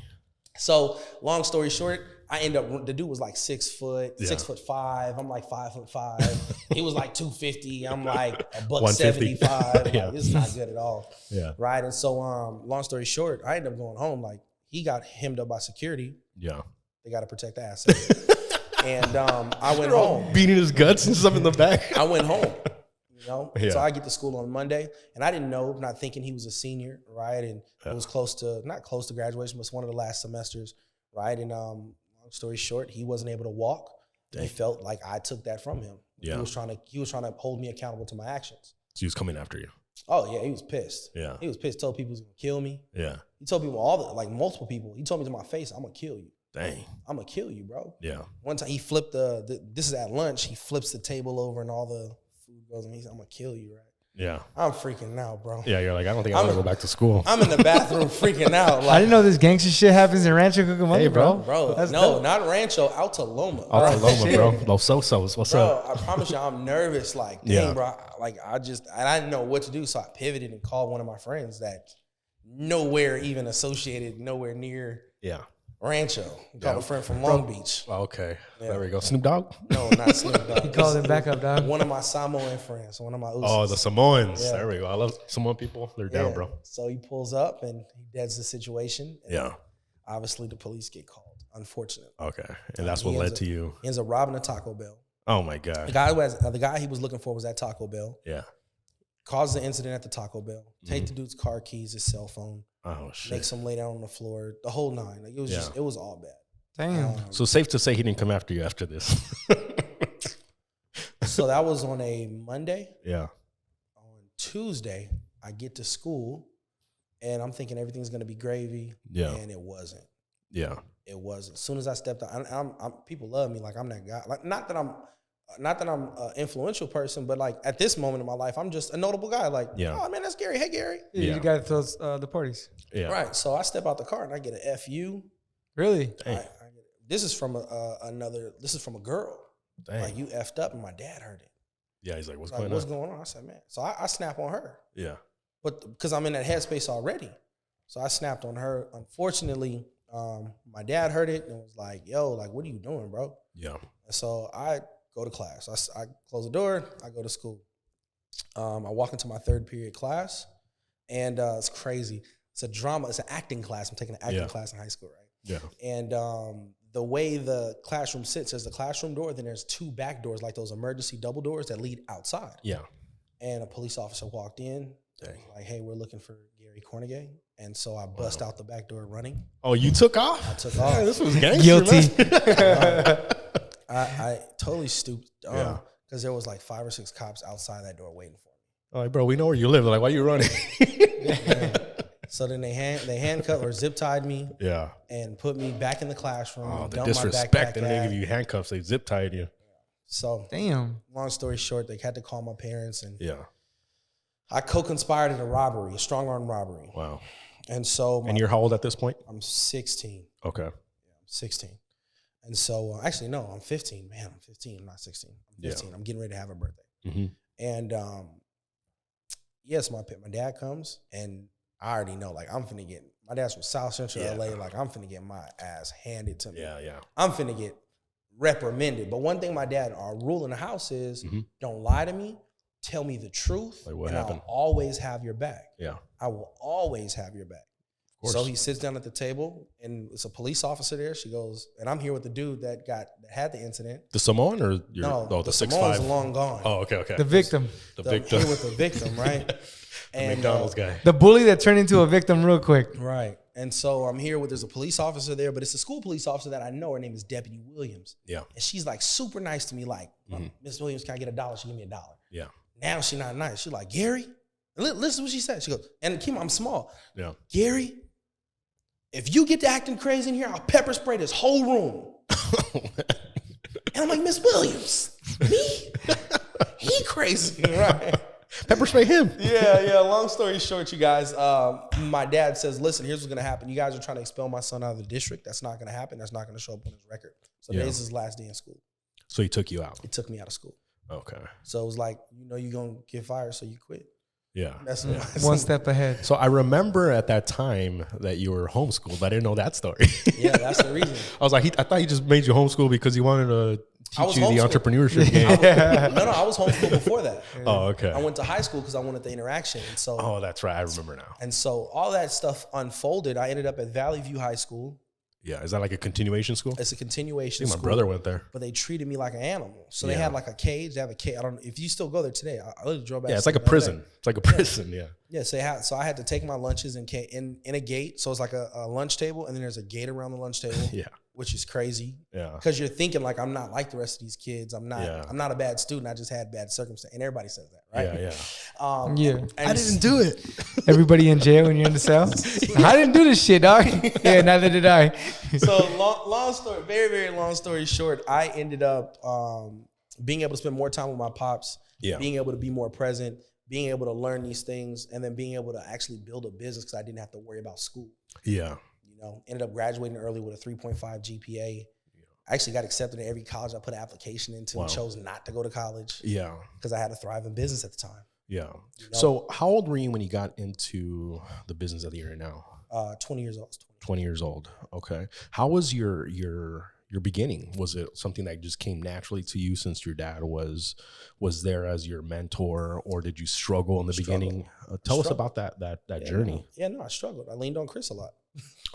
So long story short, I end up, the dude was like 6 foot, 6'5". I'm like 5'5". He was like 250. I'm like $175. Like, this is not good at all. Yeah. Right. And so long story short, I ended up going home. Like he got hemmed up by security. Yeah. They got to protect the asset. And I went home. Beating his guts and stuff in the back. I went home. You know? Yeah. So I get to school on Monday, and I didn't know, not thinking he was a senior, right? And it was not close to graduation, but it's one of the last semesters, right? And long story short, he wasn't able to walk. He felt like I took that from him. Yeah. He was trying to hold me accountable to my actions. So he was coming after you. Oh yeah, he was pissed. Yeah. He was pissed. Told people he was gonna kill me. Yeah. He told people multiple people. He told me to my face, I'm gonna kill you. Dang. I'm gonna kill you, bro. Yeah. One time he flipped this is at lunch, he flips the table over and all the food goes and he said, I'm gonna kill you, right? Yeah. I'm freaking out, bro. Yeah, you're like, I don't think I'm gonna go back to school. I'm in the bathroom freaking out. Like, I didn't know this gangster shit happens in Rancho Cucamonga, hey, bro. Bro, no, dope. Not Rancho, Alta Loma. Alta Loma, bro. Los Sosos, what's up? I promise you, I'm nervous. Like, dang, bro. Like, I didn't know what to do, so I pivoted and called one of my friends that nowhere even associated, nowhere near. Yeah. Rancho. Called a friend from Long Beach. Okay. Yeah. There we go. Snoop Dogg? No, not Snoop Dogg. He called him back up, dog. One of my Samoan friends. One of my Usos. Oh, the Samoans. Yeah. There we go. I love Samoan people. They're down, bro. So he pulls up and he deads the situation. And obviously, the police get called, unfortunately. Okay. And that's what led to you. He ends up robbing a Taco Bell. Oh, my God. The guy he was looking for was at Taco Bell. Yeah. Caused the incident at the Taco Bell. Take the dude's car keys, his cell phone. Oh, shit. Makes him lay down on the floor. The whole nine. Like, it was all bad. Damn. So safe to say he didn't come after you after this. So that was on a Monday. Yeah. On Tuesday, I get to school, and I'm thinking everything's gonna be gravy. Yeah. And it wasn't. Yeah. It wasn't. As soon as I stepped out, I'm people love me. Like, I'm that guy. Like, not that I'm an influential person, but like at this moment in my life, I'm just a notable guy. Like, oh man, that's Gary. Hey, Gary. Yeah. You got those the parties. Yeah. Right. So I step out the car and I get an FU. Really? This is from This is from a girl. Dang. Like, you effed up, and my dad heard it. Yeah, he's like, what's going on? I said, man. So I snap on her. Yeah. But because I'm in that headspace already, so I snapped on her. Unfortunately, my dad heard it and was like, yo, like, what are you doing, bro? Yeah. And so I go to class. I close the door. I go to school. I walk into my third period class, and it's crazy. It's a drama. It's an acting class. I'm taking an acting class in high school, right? Yeah. And the way the classroom sits, there's the classroom door, then there's two back doors, like those emergency double doors that lead outside. Yeah. And a police officer walked in, like, hey, we're looking for Gary Kornegay. And so I bust out the back door running. Oh, you took off? I took off. This was gangster, guilty. I totally stooped because there was like 5 or 6 cops outside that door waiting for me. All right, bro, we know where you live. They're like, why are you running? So then they handcuffed or zip tied me. Yeah. And put me back in the classroom. Oh, the disrespect. And they give you handcuffs. They zip tied you. So damn. Long story short, they had to call my parents, and I co-conspired in a strong arm robbery. Wow. And so and you're how old at this point? I'm 16. Okay. Yeah, I'm 16. And so actually no, I'm 15. Man, I'm 15. I'm not 16. I'm 15. I'm getting ready to have a birthday. Mm-hmm. And yes, my dad comes, and I already know, like, I'm finna get, my dad's from South Central LA, like, I'm finna get my ass handed to me. Yeah, yeah. I'm finna get reprimanded. But one thing my dad, our rule in the house is, don't lie to me, tell me the truth, like, what happened? I'll always have your back. Yeah. I will always have your back. So he sits down at the table, and it's a police officer there. She goes, and I'm here with the dude that had the incident. The Samoan or the Samoan's long gone. Oh, okay. The victim. The victim. Here with the victim, right? And McDonald's guy. The bully that turned into a victim real quick. Right. And so I'm here there's a police officer there, but it's a school police officer that I know. Her name is Deputy Williams. Yeah. And she's like super nice to me. Like, Miss Williams, can I get $1? She give me $1. Yeah. Now she's not nice. She's like, Gary, Listen to what she said. She goes, and Kim, I'm small. Yeah. Gary, if you get to acting crazy in here, I'll pepper spray this whole room. And I'm like, Miss Williams, me? He crazy, right? Pepper spray him. Yeah. Long story short, you guys, my dad says, listen, here's what's going to happen. You guys are trying to expel my son out of the district. That's not going to happen. That's not going to show up on his record. So today's his last day in school. So he took you out. He took me out of school. Okay. So it was like, you're going to get fired, so you quit. Yeah. That's one step ahead. So I remember at that time that you were homeschooled. I didn't know that story. Yeah, that's the reason. I was like, I thought he just made you homeschool because he wanted to teach you the entrepreneurship game. No, I was homeschooled before that. Oh, okay. I went to high school because I wanted the interaction. And so, oh, that's right. I remember now. And so all that stuff unfolded. I ended up at Valley View High School. Yeah. Is that like a continuation school? It's a continuation school. My brother went there. But they treated me like an animal. So they had like a cage. They have a cage. I don't know if you still go there today. I literally drove back. Yeah, it's like a prison. It's like a prison. Yeah. Yeah. So I had to take my lunches in a gate. So it's like a lunch table, and then there's a gate around the lunch table. Yeah. Which is crazy. Yeah. Because you're thinking like, I'm not like the rest of these kids. I'm not a bad student. I just had bad circumstances. And everybody says that, right? Yeah. I didn't do it. Everybody in jail when you're in the cell. I didn't do this shit, dog. Yeah, neither did I. So long story, very, very long story short, I ended up being able to spend more time with my pops, being able to be more present, being able to learn these things, and then being able to actually build a business because I didn't have to worry about school. Yeah. Ended up graduating early with a 3.5 GPA. I actually got accepted in every college I put an application into and chose not to go to college. Yeah. Because I had a thriving business at the time. Yeah. So how old were you when you got into the business that you're in now? 20 years old. 20 years old. Okay. How was your beginning? Was it something that just came naturally to you since your dad was there as your mentor, or did you struggle in the beginning? Tell us about that journey. No, I struggled. I leaned on Chris a lot.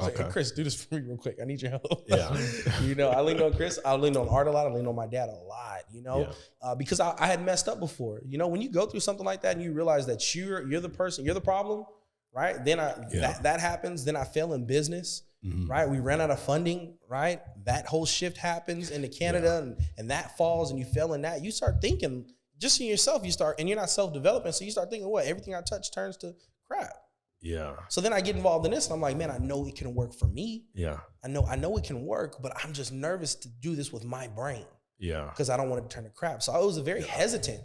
Okay. Hey, Chris, do this for me real quick. I need your help. Yeah. I leaned on Chris. I leaned on Art a lot. I leaned on my dad a lot, because I had messed up before. When you go through something like that and you realize that you're the person, you're the problem, right? Then that happens. Then I fail in business, right? We ran out of funding, right? That whole shift happens into Canada and that falls and you fail in that. You start thinking just in yourself, and you're not self-developing. So you start thinking, everything I touch turns to crap. Yeah. So then I get involved in this and I'm like, man, I know it can work for me. Yeah. I know it can work, but I'm just nervous to do this with my brain. Yeah. Because I don't want it to turn to crap. So I was very hesitant.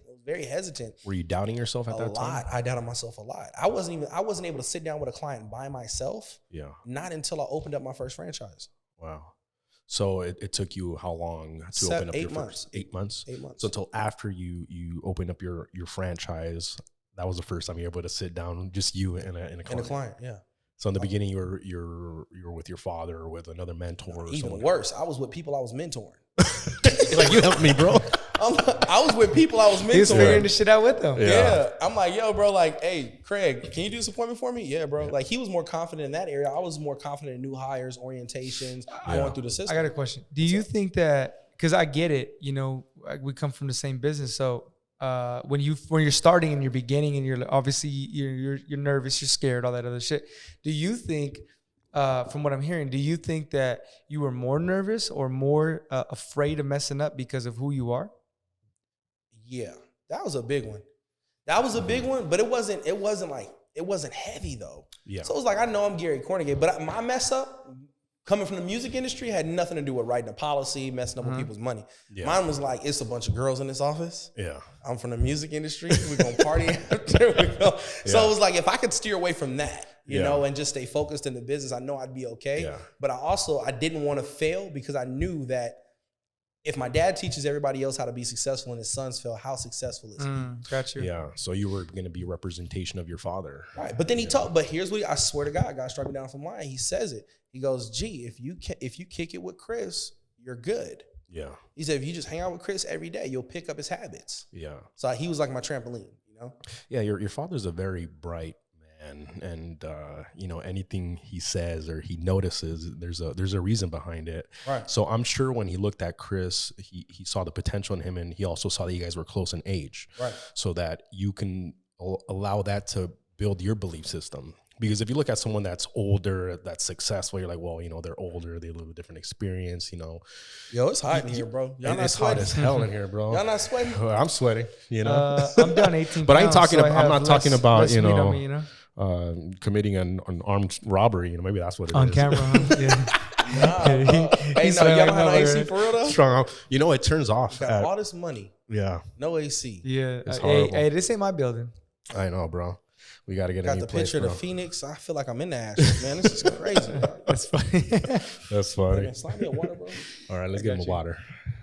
Were you doubting yourself at that time? A lot. I doubted myself a lot. I wasn't able to sit down with a client by myself. Yeah. Not until I opened up my first franchise. Wow. So it took you how long to open up your first? 8 months. 8 months. So until after you opened up your franchise, that was the first time you were able to sit down, just you and a client. And a client, yeah. So in the beginning, you were with your father or with another mentor. Or even worse, I was with people I was mentoring. Like, you helped me, bro. I was with people I was mentoring. He was figuring the shit out with them. Yeah. I'm like, yo, bro, like, hey, Craig, can you do this appointment for me? Yeah, bro. Yeah. Like, he was more confident in that area. I was more confident in new hires, orientations, going through the system. I got a question. Do you think that, because I get it, we come from the same business, so when you're starting in your beginning and you're obviously you're nervous, you're scared, all that other shit. Do you think, from what I'm hearing, do you think that you were more nervous or more afraid of messing up because of who you are? Yeah, that was a big one. But it wasn't heavy though. Yeah. So it was like, I know I'm Gary Kornegay, but my mess up coming from the music industry had nothing to do with writing a policy, messing up with people's money. Yeah. Mine was like, it's a bunch of girls in this office. Yeah. I'm from the music industry. We're going to party after we go. So it was like, if I could steer away from that, you know, and just stay focused in the business, I know I'd be okay. Yeah. But I didn't want to fail because I knew that if my dad teaches everybody else how to be successful and his sons fail, how successful is he? Got you. Yeah. So you were going to be a representation of your father. Right. But then but here's what I swear to God struck me down from mine. He says it. He goes, if you kick it with Chris, you're good. Yeah. He said, if you just hang out with Chris every day, you'll pick up his habits. Yeah. So he was like my trampoline, Yeah. Your father's a very bright man, and anything he says or he notices, there's a reason behind it. Right. So I'm sure when he looked at Chris, he saw the potential in him, and he also saw that you guys were close in age. Right. So that you can allow that to build your belief system. Because if you look at someone that's older, that's successful, you're like, well, they're older, they live a different experience, Yo, it's hot in here, bro. Y'all not it's sweating? hot as hell in here, bro. Y'all not sweating? I'm sweating, I'm down 18 but pounds, I'm not talking about, me, committing an armed robbery. Maybe that's what it on is. camera. Huh? Yeah. Hey, no, y'all don't have no AC for real though? Strong. It turns off. Got all this money. Yeah. No AC. Yeah. It's Hey, this ain't my building. I know, bro. We got to get a new the place, picture bro. of the Phoenix. I feel like I'm in the ashes, man. This is crazy. That's funny. That's funny. Man, slide me a water, bro. All right, let's get him a water.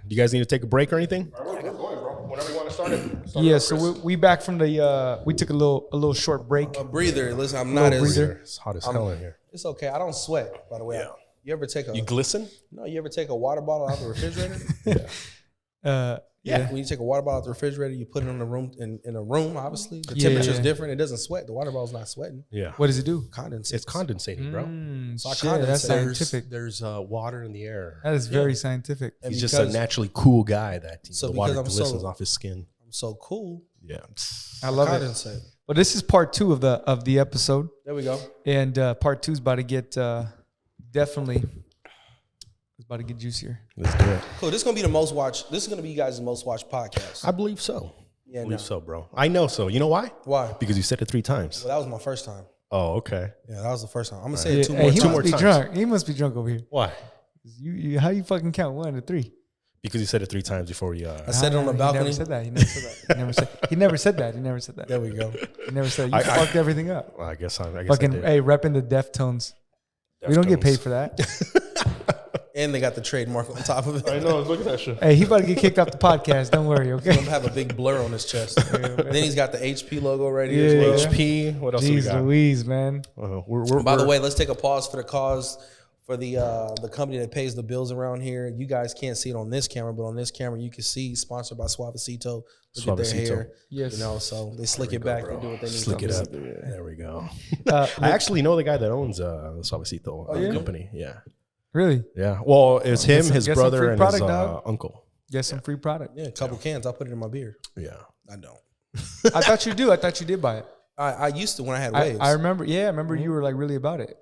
Do you guys need to take a break or anything? All right, we're going, bro. Whenever you want to start it. Yeah, so we back from the we took a little short break. A breather. Listen, I'm not as breather. It's hot as hell in here. It's okay. I don't sweat, by the way. Yeah. You ever take a You glisten? No, you ever take a water bottle out the refrigerator? Yeah. When you take a water bottle out the refrigerator, you put it in a room in a room, obviously. The temperature's different. It doesn't sweat. The water bottle's not sweating. Yeah. What does it do? Condensates. It's condensating, bro. So I Shit, that's condensate. scientific. There's water in the air. That is very scientific. And He's just a naturally cool guy that So the water because I'm glistens so- off his skin. I'm so cool. Yeah. I love it. Condensate. But this is part 2 of the episode, There we go. and part 2 is about to get definitely. It's about to get juicier. Let's do it. Cool. This is gonna be the most watched. This is gonna be you guys' most watched podcast. I believe so. Yeah, I believe no. so, bro. I know so. You know why? Why? Because you said it 3 times. Well, that was my first time. Oh, okay. Yeah, that was the first time. I'm gonna say Yeah, it two hey, more he times. must be times. drunk. He must be drunk over here. Why? You how you fucking count 1 to 3? Because you said it 3 times before we. I said it on the He balcony. never said that. He never said that. He never said. He never said that. He never said that. There we go. He never said. You fucked everything up. Well, I guess I Fucking did. hey, repping the Deftones. We don't get paid for that. And they got the trademark on top of it. I know. Look at that shit. Hey, he about to get kicked off the podcast. Don't worry, He's okay? gonna have a big blur on his chest. Then he's got the HP logo right here Yeah. as well. HP. What else do we Jeez got? Louise, man. By the way, let's take a pause for the cause for the company that pays the bills around here. You guys can't see it on this camera, but on this camera you can see sponsored by Suavecito. Look at their Suavecito. hair. Yes. So they slick it back. They do what they need Slick to it do. up. There we go. I actually know the guy that owns the Suavecito company. Yeah. Really? Yeah. Well, it's him, his get some brother, free and his product, dog. uncle. Get some free product. Yeah, a couple cans. I'll put it in my beer. Yeah. I don't. I thought you do. I thought you did buy it. I used to when I had waves. I remember. Yeah, I remember you were like really about it.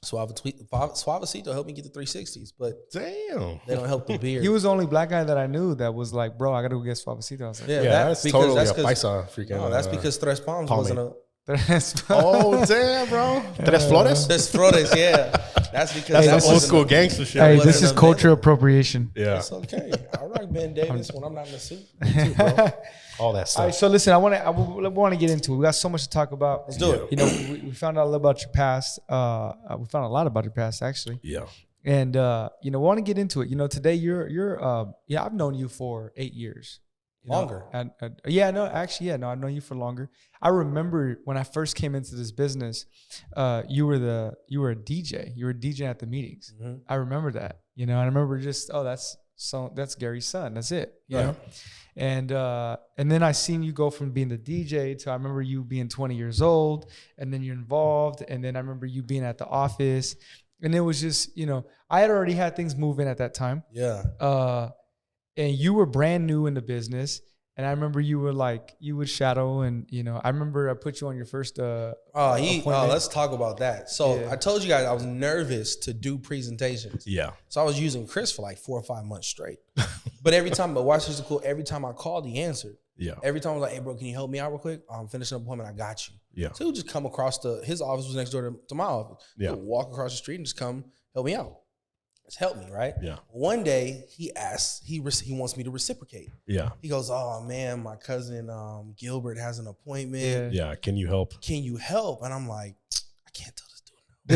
Suavecito helped me get the 360s, but Damn. they don't help the beer. He was the only black guy that I knew that was like, bro, I gotta go get Suavecito. I was like, Yeah, That's because totally that's a paisa freaking. No, that's because Tres Palms wasn't a. Oh damn, bro! Tres Flores. Tres Flores, yeah. That's because That's that old wasn't school a- gangster shit. Hey, wasn't this is a culture appropriation. Yeah. It's okay. I rock Ben Davis when I'm not in the suit. Me too, bro. All that All stuff. right, so listen, I want to get into it. We got so much to talk about. Let's do it. You know, we found out a little about your past. We found a lot about your past actually, Yeah. and we want to get into it. You know, today you're I've known you for 8 years. You know, Longer. and I've known you for longer. I remember when I first came into this business, you were a DJ. You were a DJ at the meetings. Mhm. I remember that. You know, I remember just that's Gary's son. That's it. You know, and then I seen you go from being the DJ to I remember you being 20 years old, and then you're involved, and then I remember you being at the office, and it was just I had already had things moving at that time. Yeah. And you were brand new in the business. And I remember you would shadow and, I remember I put you on your first appointment. Let's talk about that. So Yeah. I told you guys I was nervous to do presentations. Yeah. So I was using Chris for like 4 or 5 months straight. But watch this is cool. Every time I called, he answered. Yeah. Every time I was like, hey, bro, can you help me out real quick? I'm finishing an appointment. I got you. Yeah. So he would just come across his office was next door to my office. Yeah. He would walk across the street and just come help me out. Just help me, right? Yeah. One day he asked, he wants me to reciprocate. Yeah. He goes, oh man, my cousin Gilbert has an appointment. Yeah. Yeah. Can you help? Can you help? And I'm like, I can't tell this dude no.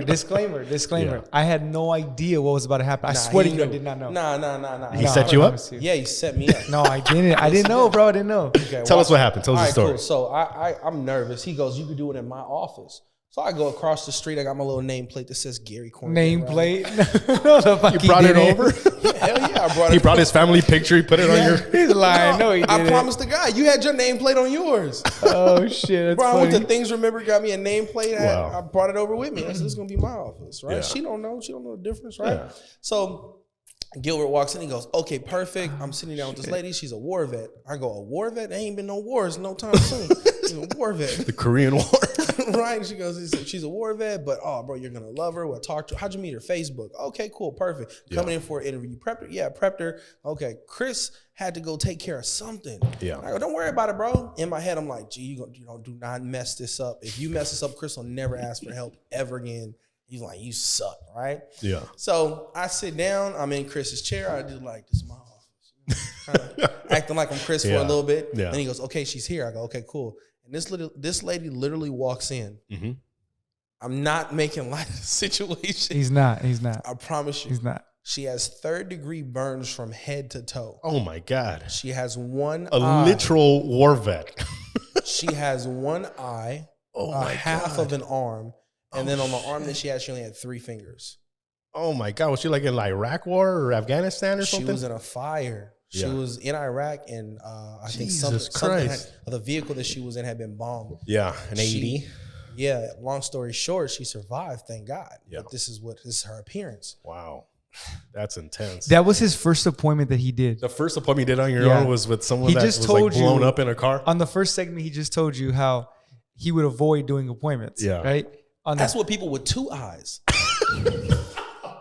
Disclaimer. Yeah. I had no idea what was about to happen. I swear to you, I did not know. Nah. He set you up? Yeah, he set me up. No, I didn't. I didn't know, bro. I didn't know. Okay, Tell watch us what it. happened. Tell us All the right, story. cool. So I'm nervous. He goes, you can do it in my office. So I go across the street. I got my little nameplate that says Gary Kornegay. Nameplate. No, the fuck You brought it over? Right? Hell yeah, I brought it. He brought his family picture. He put it on your. He's lying. No, he didn't. I promised the guy. You had your nameplate on yours. Oh shit, that's Bro, I went funny. to Things Remember, got me a nameplate. Wow. I brought it over with me. I said, this is going to be my office, right? Yeah. She don't know the difference, right? Yeah. So Gilbert walks in. He goes, okay, perfect. I'm sitting down with this lady. She's a war vet. I go, a war vet? There ain't been no wars no time soon. She's a war vet. The Korean War. Right. She goes, she's a war vet, but bro, you're going to love her. We'll talk to her. How'd you meet her? Facebook. Okay, cool. Perfect. Coming in for an interview. You prepped her? Yeah, prepped her. Okay. Chris had to go take care of something. Yeah. I go, don't worry about it, bro. In my head, I'm like, gee, do not mess this up. If you mess this up, Chris will never ask for help ever again. He's like, you suck, right? Yeah. So I sit down. I'm in Chris's chair. I do like, this is my office. Kind of acting like I'm Chris for a little bit. Yeah. And he goes, okay, she's here. I go, okay, cool. And this lady literally walks in. Mm-hmm. I'm not making light of the situation. He's not. I promise you. He's not. She has 3rd-degree burns from head to toe. Oh, my God. She has one eye. Literal war vet. She has one eye, half of an arm. And then on the arm that she had, she only had 3 fingers. Oh, my God. Was she like in like Iraq war or Afghanistan or something? She was in a fire. She was in Iraq, and I think something the vehicle that she was in had been bombed. Yeah, an AED. Yeah, long story short, she survived, thank God. Yeah. But this is her appearance. Wow. That's intense. That was his first appointment that he did. The first appointment you did on your own was with someone that was like blown up in a car? On the first segment, he just told you how he would avoid doing appointments. Yeah. Right? That's what people with 2 eyes.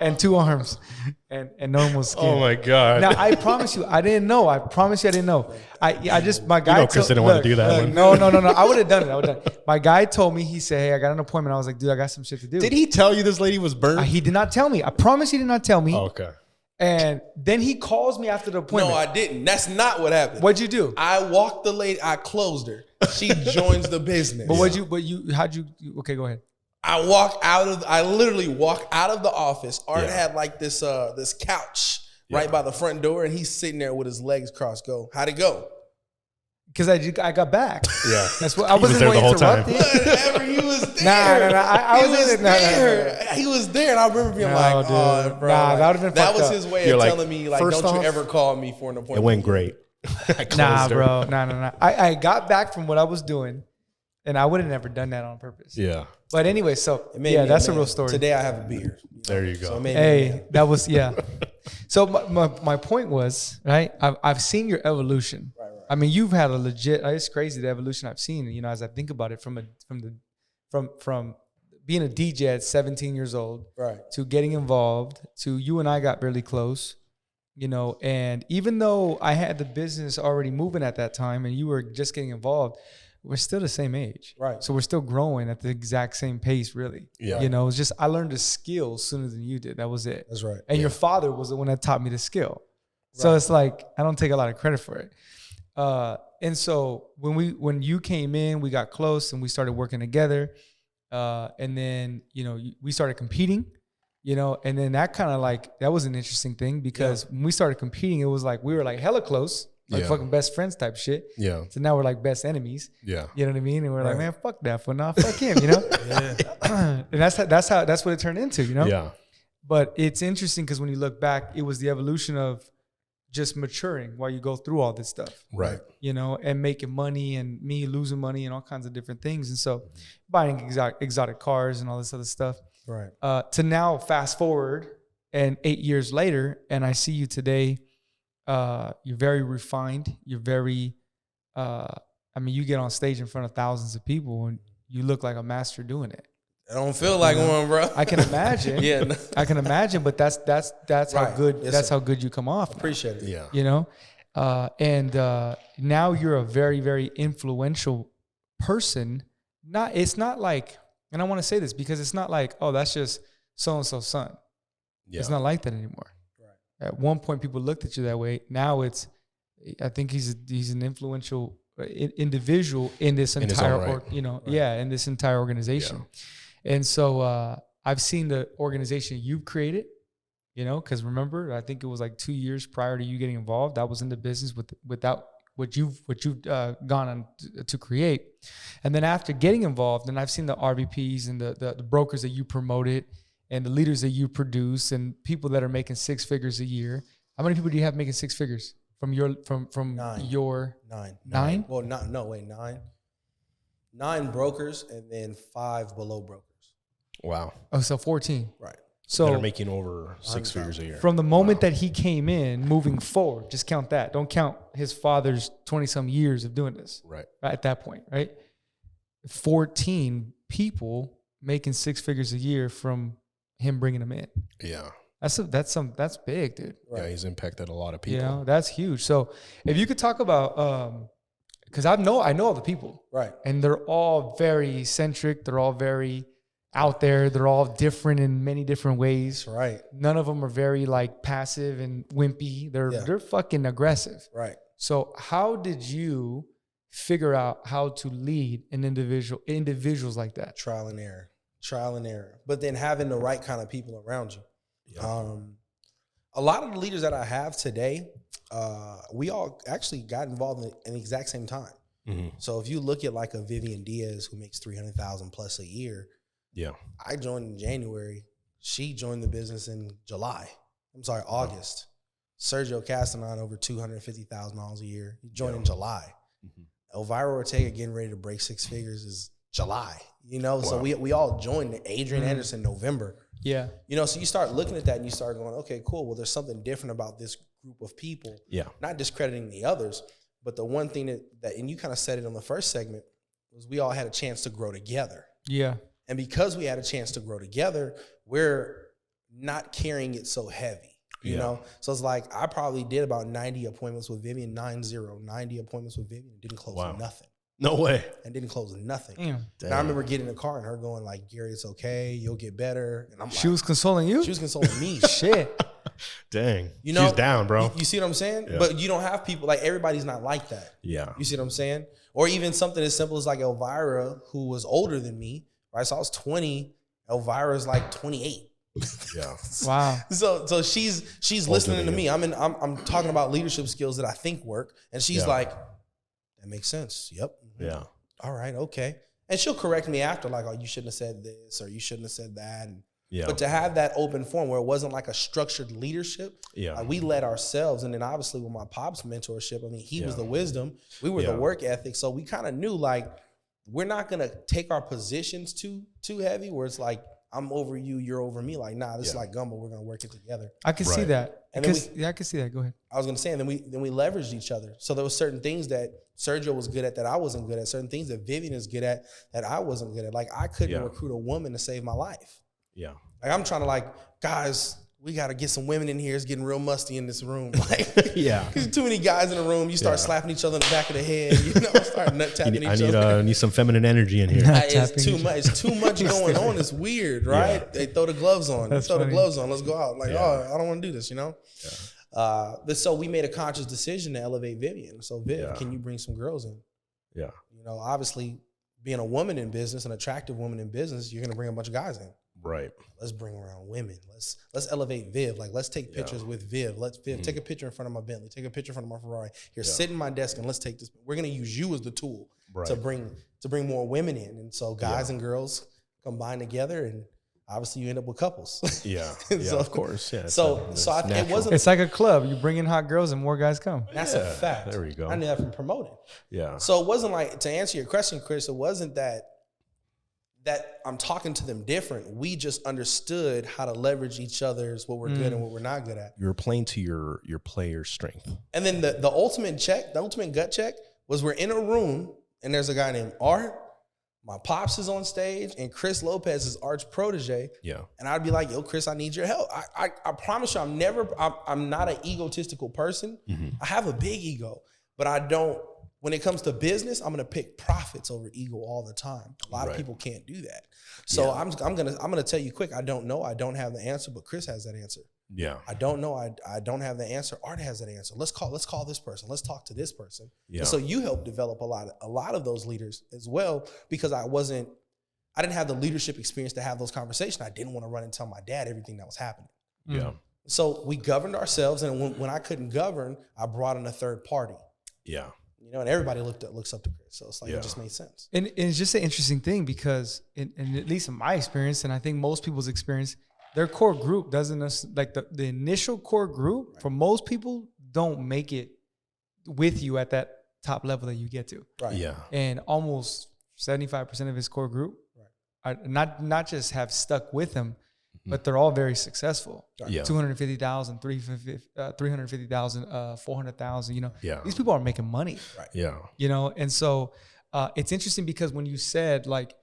And 2 arms and normal skin. Oh my God. Now I promise you, I didn't know. I promise you I didn't know. I just, my guy Chris didn't want to do that one. No. I would have done it. My guy told me, he said, hey, I got an appointment. I was like, dude, I got some shit to do. Did he tell you this lady was burned? He did not tell me. I promise he did not tell me. Oh, okay. And then he calls me after the appointment. No, I didn't. That's not what happened. What'd you do? I walked the lady. I closed her. She joins the business. But how'd you, okay, go ahead. I literally walked out of the office. Art had like this couch right by the front door, and he's sitting there with his legs crossed. Go, how'd it go? Because I got back. Yeah, that's what I wasn't going to interrupt you. Whatever, he was there. He was there, and I remember being like, dude, "Oh, bro, that would have been." That was his way of telling me, like, "Don't you ever call me for an appointment." It went great. Bro, no. I got back from what I was doing, and I would have never done that on purpose. Yeah. But anyway, so that's a real story. Today I have a beard. There you go. So that was So my point was, right? I've seen your evolution. Right. I mean, you've had a legit. It's crazy the evolution I've seen. You know, as I think about it, from being a DJ at 17 years old, right, to getting involved, to you and I got really close. You know, and even though I had the business already moving at that time, and you were just getting involved, we're still the same age. Right. So we're still growing at the exact same pace, really. Yeah. You know, it's just I learned the skill sooner than you did. That was it. That's right. And your father was the one that taught me the skill. Right. So it's like I don't take a lot of credit for it. And so when you came in, we got close and we started working together. And then, you know, we started competing, you know, and then that kind of like, that was an interesting thing because when we started competing, it was like, we were like hella close. Like fucking best friends type shit. Yeah. So now we're like best enemies. Yeah. You know what I mean? And we're like, man, fuck that fool. Nah, fuck him, you know? And that's what it turned into, you know? Yeah. But it's interesting because when you look back, it was the evolution of just maturing while you go through all this stuff. Right. You know, and making money and me losing money and all kinds of different things. And so buying exotic cars and all this other stuff. Right. To now fast forward and 8 years later, and I see you today. You're very refined. You're very, you get on stage in front of thousands of people and you look like a master doing it. I don't feel like one, bro. I can imagine. I can imagine, but that's right. How good, how good you come off. Appreciate it. Yeah. You know? And now you're a very, very influential person. It's not like, and I want to say this because it's not like, oh, that's just so-and-so's son. Yeah. It's not like that anymore. At one point, people looked at you that way. Now I think he's an influential individual in this entire, in this entire organization. Yeah. And so I've seen the organization you've created, you know, because remember, I think it was like 2 years prior to you getting involved. I was in the business without what you've gone on to create. And then after getting involved, and I've seen the RVPs and the brokers that you promoted, and the leaders that you produce and people that are making 6 figures a year. How many people do you have making 6 figures from your Nine? Well, 9. 9 brokers and then 5 below brokers. Wow. Oh, so 14. Right. So that are making over 6 figures a year. From the moment that he came in, moving forward, just count that. Don't count his father's 20-some years of doing this. Right. At that point, right? 14 people making 6 figures a year from him bringing them in. Yeah. That's big, dude. Right. Yeah, he's impacted a lot of people. You know, that's huge. So if you could talk about, because I know all the people. Right. And they're all very eccentric. They're all very out there. They're all different in many different ways. That's right. None of them are very like passive and wimpy. They're fucking aggressive. Right. So how did you figure out how to lead an individuals like that? Trial and error. But then having the right kind of people around you. Yeah. A lot of the leaders that I have today, we all actually got involved in the exact same time. Mm-hmm. So if you look at like a Vivian Diaz who makes $300,000 plus a year, yeah, I joined in January. She joined the business in August. Sergio Castanon over $250,000 a year. He joined in July. Mm-hmm. Elvira Ortega getting ready to break 6 figures is July. You know, so we all joined. Adrian Anderson November. Yeah. You know, so you start looking at that and you start going, okay, cool. Well, there's something different about this group of people. Yeah. Not discrediting the others, but the one thing that and you kind of said it on the first segment, was we all had a chance to grow together. Yeah. And because we had a chance to grow together, we're not carrying it so heavy. You know? So it's like I probably did about 90 appointments with Vivian, 90 appointments with Vivian, and didn't close nothing. No way. And didn't close nothing. And I remember getting in the car and her going like, Gary, it's okay. You'll get better. And I'm like, she was consoling you? She was consoling me. Shit. Dang. You know, she's down, bro. You see what I'm saying? Yeah. But you don't have people, like everybody's not like that. Yeah. You see what I'm saying? Or even something as simple as like Elvira, who was older than me, right? So I was 20. Elvira's like 28. Yeah. Wow. So she's listening to me. I'm talking about leadership skills that I think work. And she's like, that makes sense. Yep. Yeah. All right. Okay. And she'll correct me after, like, oh, you shouldn't have said this or you shouldn't have said that. And, but to have that open forum where it wasn't like a structured leadership, like we led ourselves. And then obviously with my pop's mentorship, I mean, he was the wisdom. We were the work ethic. So we kind of knew like, we're not going to take our positions too heavy where it's like, I'm over you, you're over me. Like, nah, this is like gumbo. We're going to work it together. I can see that. And I can see that. Go ahead. I was going to say, and then we leveraged each other. So there were certain things that Sergio was good at that I wasn't good at. Certain things that Vivian is good at that I wasn't good at. Like, I couldn't recruit a woman to save my life. Yeah. Like, I'm trying to like, guys, we got to get some women in here. It's getting real musty in this room. Like, because too many guys in the room. You start slapping each other in the back of the head. You know, start nut tapping each other. I need some feminine energy in here. It's too much. It's too much going on. It's weird, right? Yeah. They throw the gloves on. Let's the gloves on. Let's go out. Like, oh, I don't want to do this. You know. Yeah. But so we made a conscious decision to elevate Vivian. So Viv, can you bring some girls in? Yeah. You know, obviously, being a woman in business, an attractive woman in business, you're going to bring a bunch of guys in. Right. Let's bring around women. Let's elevate Viv. Like, let's take pictures with Viv. Let's take a picture in front of my Bentley. Take a picture in front of my Ferrari. Here, sit in my desk and let's take this. We're gonna use you as the tool to bring more women in. And so guys and girls combine together, and obviously you end up with couples. Yeah. So, of course. Yeah. It wasn't. It's like a club. You bring in hot girls and more guys come. That's a fact. There we go. I knew that from promoting. Yeah. So it wasn't like, to answer your question, Chris, it wasn't that I'm talking to them different. We just understood how to leverage each other's what we're good and what we're not good at. You're playing to your player's strength. And then the ultimate check, the ultimate gut check was we're in a room and there's a guy named Art. My pops is on stage and Chris Lopez is Art's protege. Yeah. And I'd be like, yo, Chris, I need your help. I promise you, I'm not an egotistical person. Mm-hmm. I have a big ego, but I don't. When it comes to business, I'm gonna pick profits over ego all the time. A lot of people can't do that. So I'm gonna tell you quick. I don't know. I don't have the answer, but Chris has that answer. Yeah. I don't know. I don't have the answer. Art has that answer. Let's call this person. Let's talk to this person. Yeah. And so you helped develop a lot of those leaders as well, because I didn't have the leadership experience to have those conversations. I didn't want to run and tell my dad everything that was happening. Yeah. So we governed ourselves, and when I couldn't govern, I brought in a third party. Yeah. You know, and everybody looks up to Chris. So it's like, it just made sense. And it's just an interesting thing because, and at least in my experience, and I think most people's experience, their core group doesn't, like the initial core group, for most people, don't make it with you at that top level that you get to. Right. Yeah. And almost 75% of his core group are not just have stuck with him, but they're all very successful. Yeah. 250,000, 350,000, 400,000, you know, Yeah. these people are making money. Right. Yeah. You know, and so it's interesting because when you said like,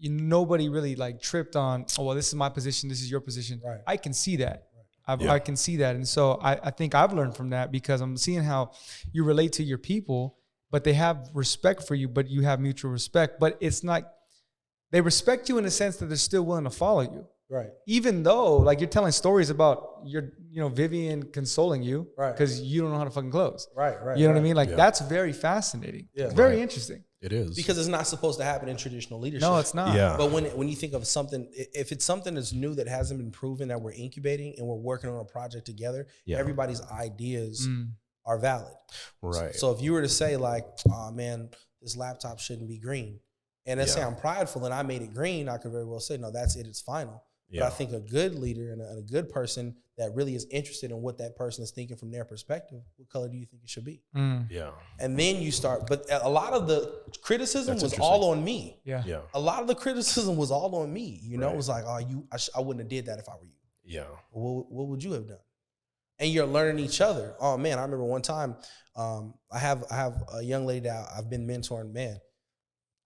nobody really like tripped on, oh, well, this is my position, this is your position. Right. I can see that. Right. I can see that. And so I think I've learned from that because I'm seeing how you relate to your people, but they have respect for you, but you have mutual respect. But it's not, they respect you in the sense that they're still willing to follow you. Right. Even though like you're telling stories about Vivian consoling you because you don't know how to fucking close. Right. You know what I mean? Like that's very fascinating. Yeah. Very interesting. It is. Because it's not supposed to happen in traditional leadership. No, it's not. Yeah. But when you think of something, if it's something that's new that hasn't been proven, that we're incubating and we're working on a project together, everybody's ideas are valid. Right. So if you were to say like, oh man, this laptop shouldn't be green. And let's say I'm prideful and I made it green, I could very well say, no, that's it, it's final. But I think a good leader and a good person that really is interested in what that person is thinking from their perspective, what color do you think it should be? Yeah. And then you start, but a lot of the criticism was all on me. Yeah. Yeah. A lot of the criticism was all on me. You know, it was like, oh, I wouldn't have did that if I were you. Yeah. What would you have done? And you're learning each other. Oh man, I remember one time, I have a young lady that I've been mentoring. Man,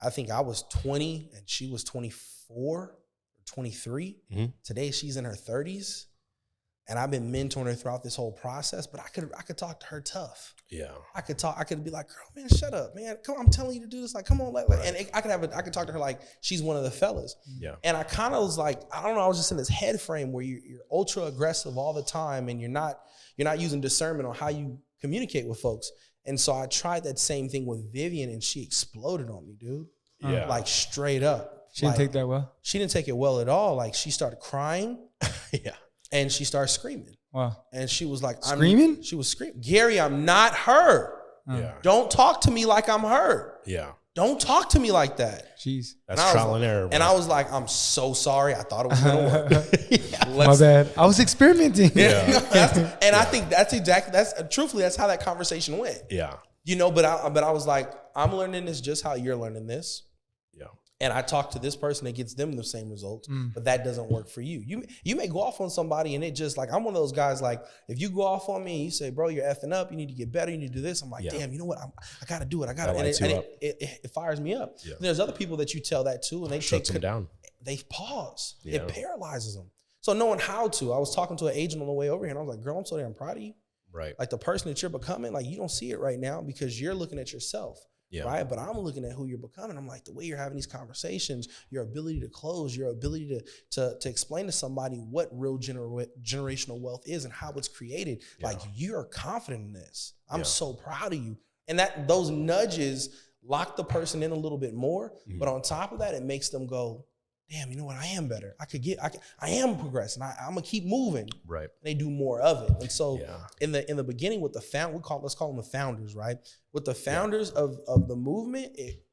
I think I was 20 and she was 24 or 23. Today she's in her 30s. And I've been mentoring her throughout this whole process, but I could talk to her tough. Yeah. I could be like, girl, man, shut up, man. Come on, I'm telling you to do this. Like, come on. And I could talk to her like she's one of the fellas. Yeah. And I kind of was like, I don't know, I was just in this head frame where you're ultra aggressive all the time and you're not using discernment on how you communicate with folks. And so I tried that same thing with Vivian and she exploded on me, dude. Yeah. Like straight up. She didn't take that well? She didn't take it well at all. Like she started crying. Yeah. And she started screaming. Wow. And she was like, screaming? She was screaming. Gary, I'm not her. Yeah. Don't talk to me like I'm her. Yeah. Don't talk to me like that. Jeez. That's trial and error. And I was like, I'm so sorry. I thought it was going to work. My bad. I was experimenting. Yeah. And I think truthfully, that's how that conversation went. Yeah. You know, but I was like, I'm learning this just how you're learning this. Yeah. And I talk to this person that gets them the same results, but that doesn't work for you. You may go off on somebody and it just like, I'm one of those guys, like if you go off on me and you say, bro, you're effing up, you need to get better, you need to do this. I'm like, damn, you know what? I got to do it. I got to. And it fires me up. Yeah. There's other people that you tell that to and they shuts them down. They pause. Yeah. It paralyzes them. So knowing how to, I was talking to an agent on the way over here and I was like, girl, I'm so damn proud of you. Right. Like the person that you're becoming, like you don't see it right now because you're looking at yourself. Yeah. Right. But I'm looking at who you're becoming. I'm like, the way you're having these conversations, your ability to close, your ability to explain to somebody what real generational wealth is and how it's created. Yeah. Like you're confident in this. I'm so proud of you. And that those nudges lock the person in a little bit more. Mm-hmm. But on top of that, it makes them go, damn, you know what? I am better. I am progressing. I'm gonna keep moving. Right. And they do more of it. And so in the beginning with the let's call them the founders, right? With the founders of the movement, it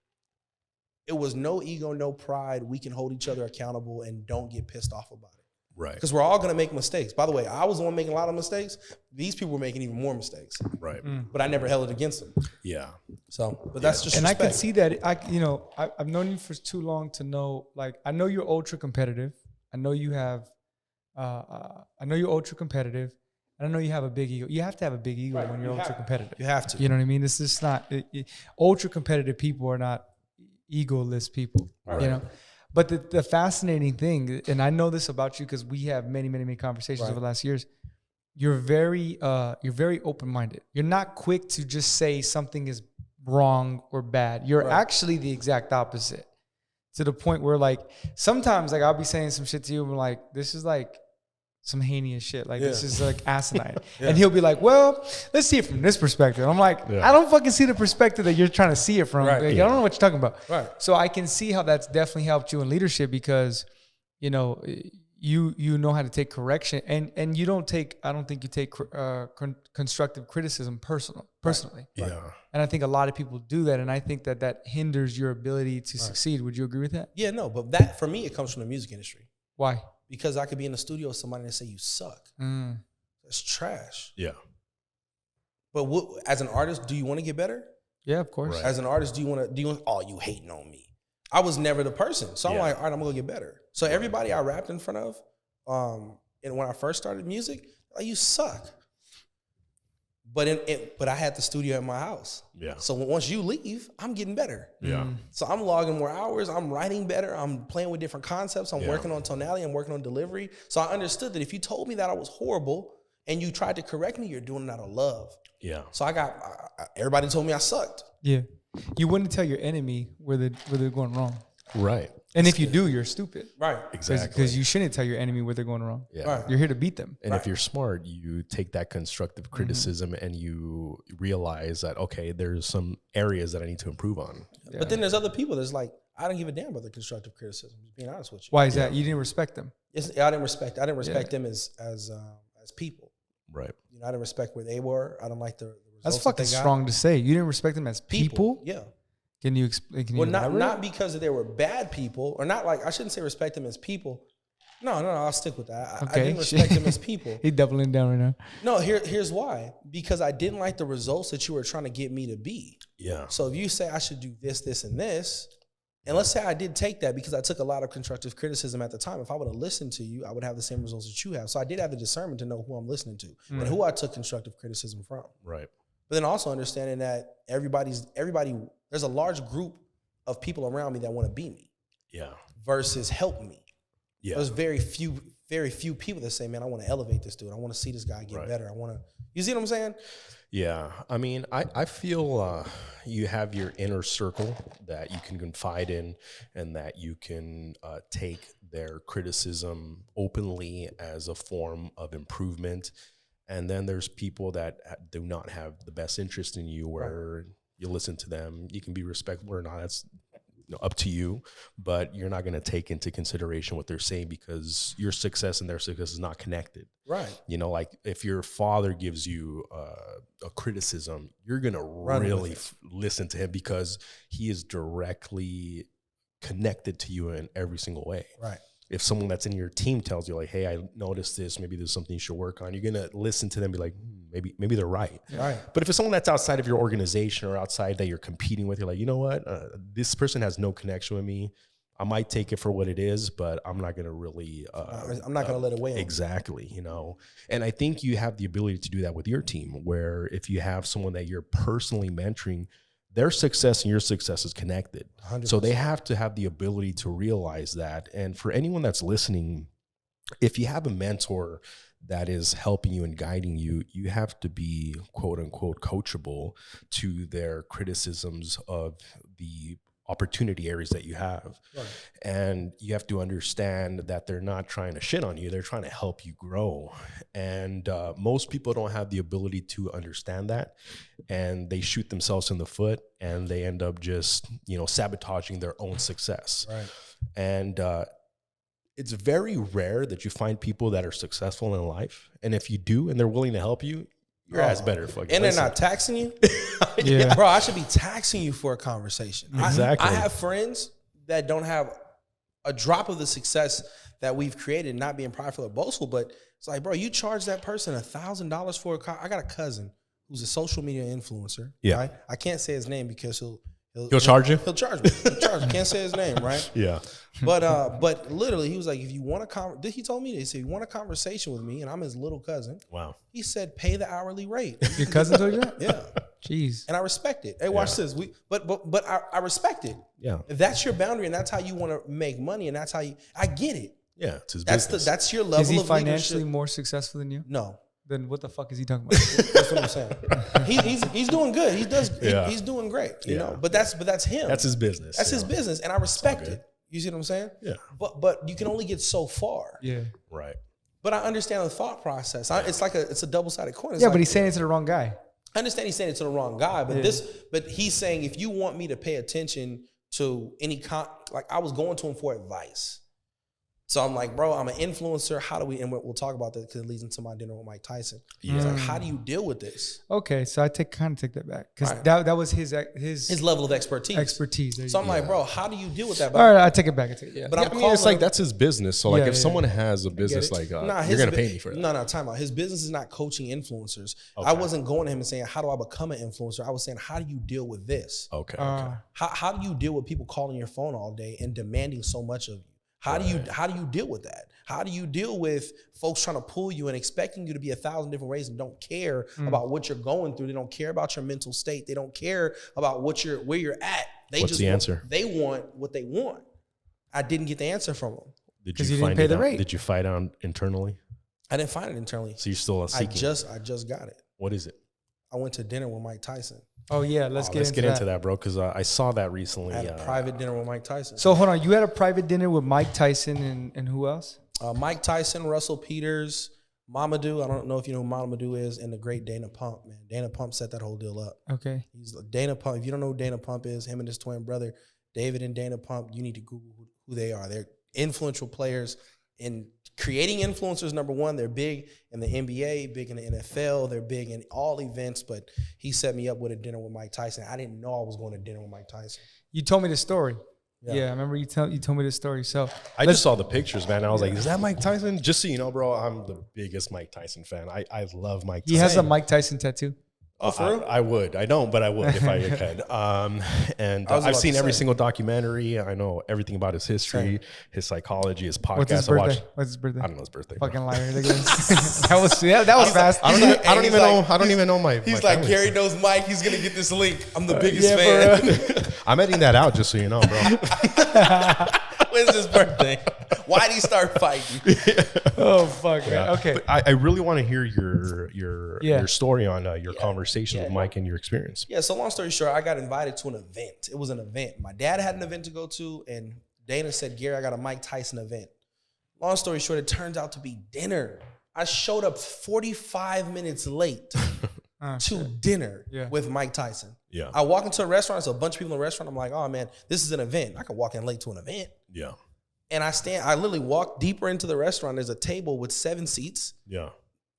was no ego, no pride. We can hold each other accountable and don't get pissed off about it. Right. Because we're all gonna make mistakes. By the way, I was the one making a lot of mistakes. These people were making even more mistakes. Right. But I never held it against them. Yeah. So, but that's just respect. I can see that. I've known you for too long to know. Like, I know you're ultra competitive. I know you have. I know you're ultra competitive, and I know you have a big ego. You have to have a big ego when you're ultra competitive. You have to. You know what I mean? This is not ultra competitive people are not egoless people. Right. You know. But the fascinating thing, and I know this about you because we have many conversations over the last years. You're very open-minded. You're not quick to just say something is wrong or bad. You're actually the exact opposite. To the point where like sometimes like I'll be saying some shit to you and I'm like, this is like some heinous shit. Like this is like asinine. And he'll be like, well, let's see it from this perspective. I'm like, I don't fucking see the perspective that you're trying to see it from. Like, I don't know what you're talking about. Right. So I can see how that's definitely helped you in leadership because, you know how to take correction and you don't take, I don't think you take constructive criticism personally. Right. Yeah. And I think a lot of people do that. And I think that hinders your ability to succeed. Would you agree with that? Yeah, no, but that for me, it comes from the music industry. Why? Because I could be in the studio with somebody and say, you suck. That's trash. Yeah. But as an artist, do you want to get better? Yeah, of course. Right. As an artist, do you want, you hating on me? I was never the person. So I'm like, all right, I'm going to get better. So everybody I rapped in front of, And when I first started music, like, you suck. But I had the studio at my house. Yeah. So once you leave, I'm getting better. Yeah. So I'm logging more hours. I'm writing better. I'm playing with different concepts. I'm working on tonality. I'm working on delivery. So I understood that if you told me that I was horrible and you tried to correct me, you're doing it out of love. Yeah. So everybody told me I sucked. Yeah. You wouldn't tell your enemy where they're going wrong. Right. And if you do, you're stupid. Right. Exactly. Because you shouldn't tell your enemy where they're going wrong. Yeah. Right. You're here to beat them. And if you're smart, you take that constructive criticism and you realize that, okay, there's some areas that I need to improve on. Yeah. But then there's other people that's like, I don't give a damn about the constructive criticism, just being honest with you. Why is that? You didn't respect them. I didn't respect them as people. Right. You know, I didn't respect where they were. I don't like the results. That's fucking strong to say. You didn't respect them as people? Yeah. Can you explain? Well, not because they were bad people, or not like, I shouldn't say respect them as people. No, I'll stick with that. I didn't respect them as people. He's doubling down right now. No, here's why. Because I didn't like the results that you were trying to get me to be. Yeah. So if you say I should do this, this, and this, and let's say I did take that because I took a lot of constructive criticism at the time. If I would have listened to you, I would have the same results that you have. So I did have the discernment to know who I'm listening to and who I took constructive criticism from. Right. But then also understanding that everybody, there's a large group of people around me that want to be me. Yeah. Versus help me. Yeah. There's very few people that say, man, I want to elevate this dude. I want to see this guy get better. You see what I'm saying? Yeah. I mean, I feel you have your inner circle that you can confide in and that you can take their criticism openly as a form of improvement. And then there's people that do not have the best interest in you where you listen to them. You can be respectful or not. That's up to you, but you're not going to take into consideration what they're saying because your success and their success is not connected. Right. You know, like if your father gives you a criticism, you're going to really listen to him because he is directly connected to you in every single way. Right. If someone that's in your team tells you like, hey, I noticed this, maybe there's something you should work on, you're going to listen to them and be like, maybe they're right. Right. But if it's someone that's outside of your organization or outside that you're competing with, you're like, you know what, this person has no connection with me. I might take it for what it is, but I'm not going to really. I'm not going to let it weigh on me. Exactly. You know, and I think you have the ability to do that with your team where if you have someone that you're personally mentoring, their success and your success is connected. 100%. So they have to have the ability to realize that. And for anyone that's listening, if you have a mentor that is helping you and guiding you, you have to be quote unquote coachable to their criticisms of the opportunity areas that you have. Right. And you have to understand that they're not trying to shit on you. They're trying to help you grow. And most people don't have the ability to understand that. And they shoot themselves in the foot and they end up just, sabotaging their own success. Right. And it's very rare that you find people that are successful in life. And if you do, and they're willing to help you, your ass better fucking and listen. They're not taxing you? Yeah. Bro, I should be taxing you for a conversation. Exactly. I have friends that don't have a drop of the success that we've created, not being prideful or boastful, but it's like, bro, you charge that person $1,000 for a car. I got a cousin who's a social media influencer. Yeah. Right? I can't say his name because he'll charge you? He'll charge me. Can't say his name, right? Yeah. But literally, he was like, if you want he told me this, if you want a conversation with me, and I'm his little cousin. Wow. He said, pay the hourly rate. Your cousin told you that? Yeah. Jeez. And I respect it. Hey, watch this. But I respect it. Yeah. If that's your boundary and that's how you want to make money and that's how I get it. Yeah. It's his business. That's your level of leadership. Is he financially more successful than you? No. Then what the fuck is he talking about? That's what I'm saying. He's doing good. He's doing great. You know. But that's him. That's his business. That's his business, and I respect it. You see what I'm saying? Yeah. But you can only get so far. Yeah. Right. But I understand the thought process. It's a double-sided coin. But he's saying it to the wrong guy. I understand he's saying it to the wrong guy, but he's saying if you want me to pay attention to any I was going to him for advice. So I'm like, bro, I'm an influencer. How do we, and we'll talk about that because it leads into my dinner with Mike Tyson. Yeah. He's like, how do you deal with this? Okay, so I kind of take that back because that was his level of expertise. So I'm like, bro, how do you deal with that? But all right, I take it back. But it's like that's his business. So like if someone has a business, like you're gonna pay me for that. No, time out. His business is not coaching influencers. Okay. I wasn't going to him and saying, how do I become an influencer? I was saying, how do you deal with this? Okay. How do you deal with people calling your phone all day and demanding so much of you? How do you deal with that? How do you deal with folks trying to pull you and expecting you to be 1,000 different ways and don't care about what you're going through? They don't care about your mental state. They don't care about where you're at. What's the answer? They want what they want. I didn't get the answer from them. Did you find it out? Did you find out internally? I didn't find it internally. So you're still seeking. I just got it. What is it? I went to dinner with Mike Tyson. Oh yeah, let's get into that, bro, because I saw that recently. I had a private dinner with Mike Tyson. So hold on, you had a private dinner with Mike Tyson and who else? Mike Tyson, Russell Peters, Mamadou. I don't know if you know who Mamadou is, and the great Dana Pump. Man, Dana Pump set that whole deal up. Okay, he's Dana Pump. If you don't know who Dana Pump is, him and his twin brother David and Dana Pump. You need to Google who they are. They're influential players in creating influencers. Number one, they're big in the NBA, big in the NFL. They're big in all events, but he set me up with a dinner with Mike Tyson. I didn't know I was going to dinner with Mike Tyson. You told me the story. Yeah, I remember you told me the story. So I just saw the pictures, man. I was like, is that Mike Tyson? Just so you know, bro, I'm the biggest Mike Tyson fan. I love Mike Tyson. He has a Mike Tyson tattoo. Oh, for real? I would. I don't, but I would if I could. And I've seen every single documentary. I know everything about his history, his psychology, his podcast. What's his birthday? What's his birthday? I don't know his birthday. Fucking liar. Look at this. that was fast. I don't even know my. He's my like, Gary knows Mike. He's gonna get this link. I'm the biggest fan. I'm editing that out just so you know, bro. When's his birthday? Why'd he start fighting? Oh fuck, man. Okay. But I really want to hear your story on your conversation with Mike and your experience. Yeah. So long story short, I got invited to an event. It was an event. My dad had an event to go to, and Dana said, Gary, I got a Mike Tyson event. Long story short, it turns out to be dinner. I showed up 45 minutes late to dinner with Mike Tyson. Yeah. I walk into a restaurant. There's a bunch of people in the restaurant. I'm like, oh man, this is an event. I could walk in late to an event. Yeah. And I literally walk deeper into the restaurant. There's a table with 7 seats. Yeah.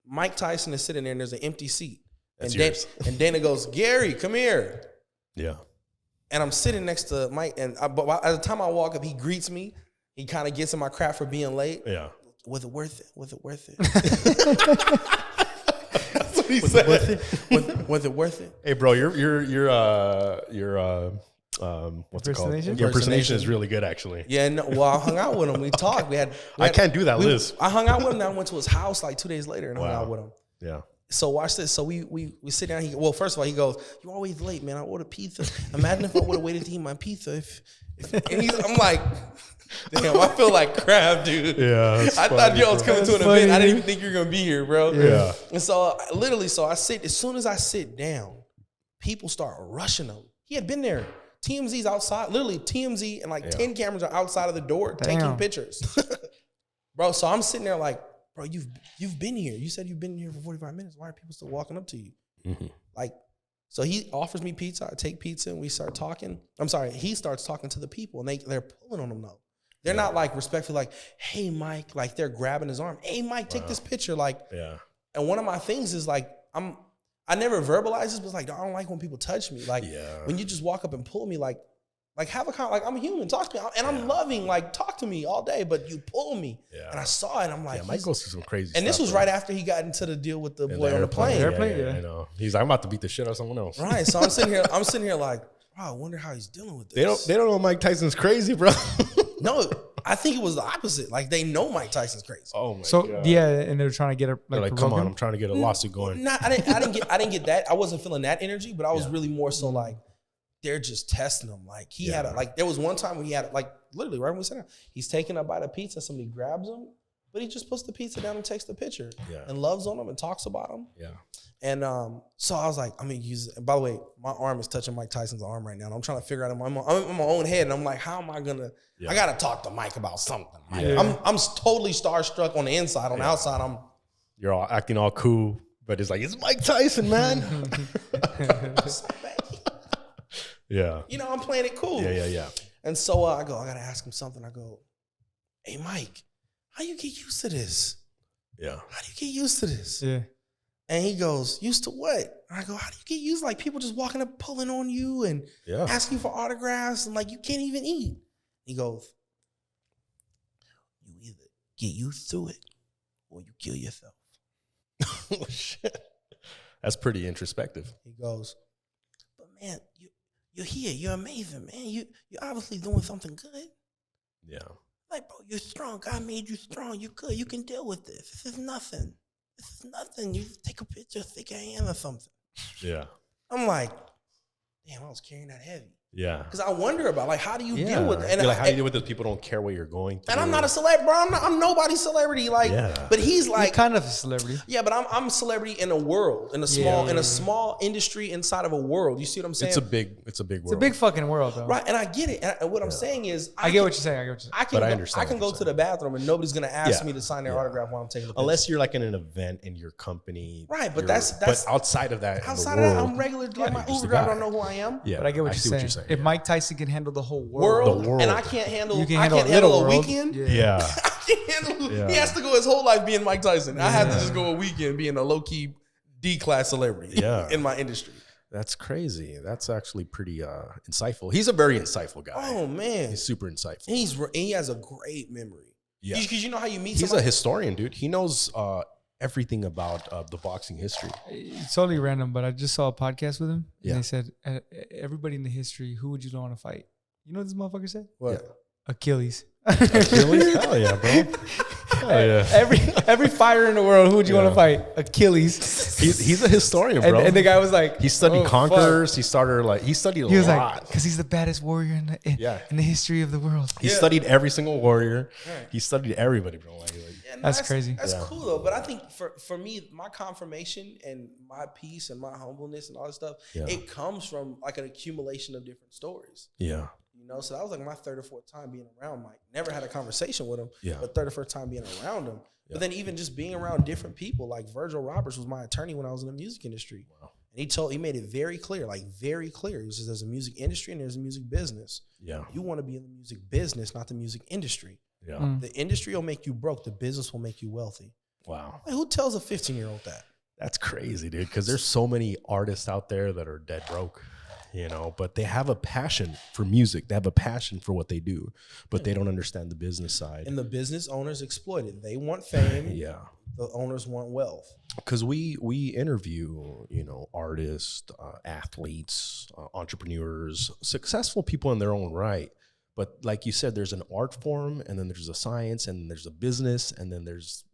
Mike Tyson is sitting there and there's an empty seat. That's and Dana goes, Gary, come here. Yeah. And I'm sitting next to Mike. And but at the time I walk up, he greets me. He kind of gets in my crap for being late. Yeah. Was it worth it? Was it worth it? That's what he said. Was it worth it? Hey, bro, what's it called? Your impersonation is really good, actually. Yeah, no, well, I hung out with him. We talked. I can't do that, Liz. I hung out with him. Then I went to his house like 2 days later and hung out with him. Yeah. So watch this. So we sit down. Well, first of all, he goes, "You're always late, man. I ordered pizza. Imagine if I would have waited to eat my pizza." I'm like, damn, I feel like crap, dude. Yeah. I thought y'all was coming to an event. I didn't even think you were gonna be here, bro. Yeah. And so I sit. As soon as I sit down, people start rushing him. He had been there. TMZ's outside, literally TMZ and like 10 cameras are outside of the door taking pictures. Bro, so I'm sitting there like, bro, you've been here. You said you've been here for 45 minutes. Why are people still walking up to you? Mm-hmm. Like, so he offers me pizza. I take pizza and we start talking. I'm sorry, he starts talking to the people and they're pulling on him though. They're not like respectfully like, hey, Mike, like they're grabbing his arm. Hey, Mike, take this picture. Like, and one of my things is like, I never verbalize this, but it's like, I don't like when people touch me. Like, when you just walk up and pull me, like have a like I'm a human, talk to me, and I'm loving, like talk to me all day, but you pull me, and I saw it, I'm like, Mike goes through some crazy stuff. And this was right after he got into the deal with the boy on the plane. I know. He's like, I'm about to beat the shit out of someone else. Right. So I'm sitting here like, wow, I wonder how he's dealing with this. They don't know Mike Tyson's crazy, bro. No, I think it was the opposite. Like they know Mike Tyson's crazy. Oh my god. So and they're trying to get like come on, I'm trying to get a lawsuit going. I didn't get that. I wasn't feeling that energy, but I was really more so like they're just testing him. Like he had there was one time when he had like literally right when we sat down, he's taking a bite of pizza, somebody grabs him, but he just puts the pizza down and takes the picture and loves on him and talks about him. Yeah. And so I was like, I'm gonna use it. By the way, my arm is touching Mike Tyson's arm right now. And I'm trying to figure out I'm in my own head, and I'm like, how am I gonna? I gotta talk to Mike about something. I'm totally starstruck on the inside. On the outside, you're all acting all cool, but it's like it's Mike Tyson, man. Yeah. You know, I'm playing it cool. Yeah. And so I go, I gotta ask him something. I go, hey Mike, how you get used to this? Yeah. How do you get used to this? Yeah. And he goes, used to what? And I go, how do you get used? Like people just walking up, pulling on you and asking for autographs and like you can't even eat. He goes, you either get used to it or you kill yourself. Oh shit. That's pretty introspective. He goes, but man, you're here. You're amazing, man. You're obviously doing something good. Yeah. Like, bro, you're strong. God made you strong. You good. You can deal with this. This is nothing. You take a picture, thick hand or something. Yeah. I'm like, damn, I was carrying that heavy. Yeah. Because I wonder about, like, how do you deal with it? And how do you deal with this? People don't care what you're going through. And I'm not a celebrity, bro. I'm nobody's celebrity. Like, but he's like, you're kind of a celebrity. Yeah, but I'm a celebrity in a world, in a small industry inside of a world. You see what I'm saying? It's a big world. It's a big fucking world, though. Right, and I get it. And what I'm saying is, I get what you're saying. I can go to the bathroom and nobody's gonna ask me to sign their autograph while I'm taking the picture. Unless you're like in an event in your company. Right, but but outside of that, I'm regular. Like my Uber driver don't know who I am. Yeah, but I get what you're saying. If Mike Tyson can handle the whole world, and I can't handle, you can handle a weekend. Yeah. I can't handle. He has to go his whole life being Mike Tyson. I have to just go a weekend being a low key D-class celebrity. In my industry. That's crazy. That's actually pretty insightful. He's a very insightful guy. Oh man, he's super insightful. He has a great memory. Yeah, because you know how you meet. He's a historian, dude. He knows everything about the boxing history. It's totally random, but I just saw a podcast with him. Yeah. And they said, everybody in the history, who would you want to fight? You know what this motherfucker said? What? Yeah. Achilles. Achilles? Hell yeah, bro. Hell yeah. Every fighter in the world, who would you want to fight? Achilles. He's a historian, bro. And the guy was like, he studied conquerors. Fuck. He studied a lot. Was like, because he's the baddest warrior in the history of the world. He studied every single warrior. Right. He studied everybody, bro. That's crazy. That's cool though. But I think for me, my confirmation and my peace and my humbleness and all this stuff, it comes from like an accumulation of different stories. Yeah. You know, so that was like my third or fourth time being around Mike. Never had a conversation with him, but third or fourth time being around him. But then even just being around different people, like Virgil Roberts was my attorney when I was in the music industry. Wow. And he made it very clear. He says there's a music industry and there's a music business. Yeah. You want to be in the music business, not the music industry. Yeah. The industry will make you broke. The business will make you wealthy. Wow. Like, who tells a 15-year-old that? That's crazy, dude. Because there's so many artists out there that are dead broke, but they have a passion for music. They have a passion for what they do, but they don't understand the business side. And the business owners exploit it. They want fame. Yeah. The owners want wealth. Because we interview, artists, athletes, entrepreneurs, successful people in their own right. But like you said, there's an art form, and then there's a science, and then there's a business, and then there's,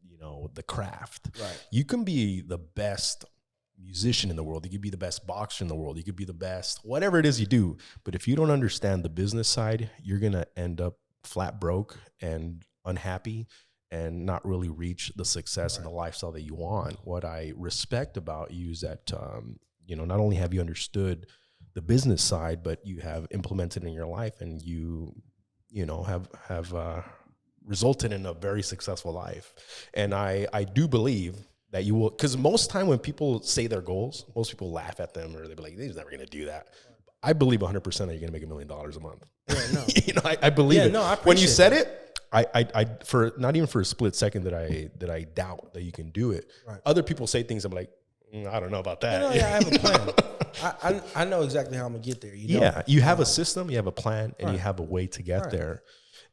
the craft. Right. You can be the best musician in the world. You could be the best boxer in the world. You could be the best, whatever it is you do. But if you don't understand the business side, you're going to end up flat broke and unhappy and not really reach the success and the lifestyle that you want. What I respect about you is that, not only have you understood the business side, but you have implemented in your life, and you have resulted in a very successful life. And I do believe that you will, because most time when people say their goals, most people laugh at them, or they'll be like, he's never going to do that. I believe 100% that you're going to make $1 million a month. Yeah, no. I believe it. No, I when you said it, I for not even for a split second that I doubt that you can do it. Right. Other people say things, I'm like, I don't know about that. I have a plan. I know exactly how I'm gonna get there. You have a system, you have a plan, and you have a way to get there.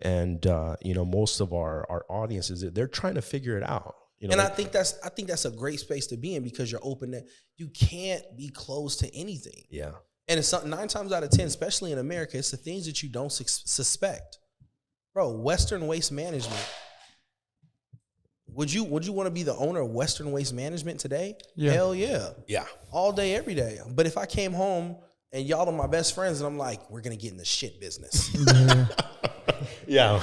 And most of our audiences, they're trying to figure it out. And I think that's a great space to be in, because you're open that you can't be closed to anything. Yeah. And it's 9 times out of 10, especially in America, it's the things that you don't suspect. Bro, Western Waste Management. Would you want to be the owner of Western Waste Management today? Yeah. Hell yeah. Yeah. All day, every day. But if I came home and y'all are my best friends and I'm like, we're going to get in the shit business. Yeah.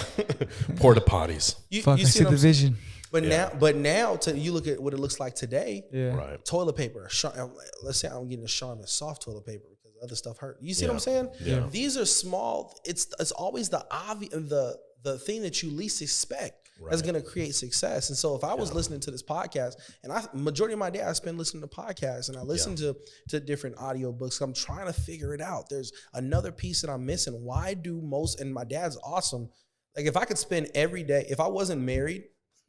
Porta potties. You I see the vision. But now you look at what it looks like today. Yeah. Right. Toilet paper. Let's say I'm getting a Charmin soft toilet paper because other stuff hurt. You see what I'm saying? Yeah. These are small. It's always the obvious, the thing that you least expect that's going to create success. And so if I was listening to this podcast, and majority of my day I spend listening to podcasts, and I listen to different audio books. I'm trying to figure it out. There's another piece that I'm missing. Why do most, and my dad's awesome. Like if I could spend every day, if I wasn't married,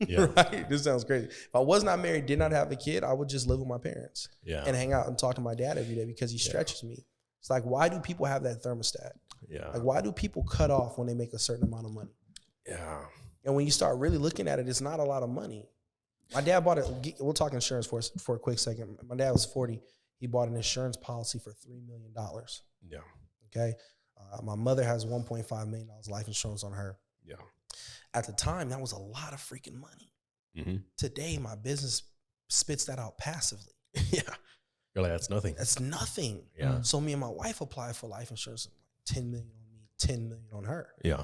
right? This sounds crazy. If I was not married, did not have a kid, I would just live with my parents and hang out and talk to my dad every day because he stretches me. It's like, why do people have that thermostat? Yeah. Like, why do people cut off when they make a certain amount of money? Yeah. And when you start really looking at it, it's not a lot of money. My dad bought it. We'll talk insurance for a quick second. My dad was 40. He bought an insurance policy for $3 million. Yeah. Okay. My mother has $1.5 million life insurance on her. Yeah. at the time, that was a lot of freaking money. Mm-hmm. Today, my business spits that out passively. Yeah. You're like, that's nothing. That's nothing. Yeah. So me and my wife applied for life insurance, 10 million on me, 10 million on her. Yeah.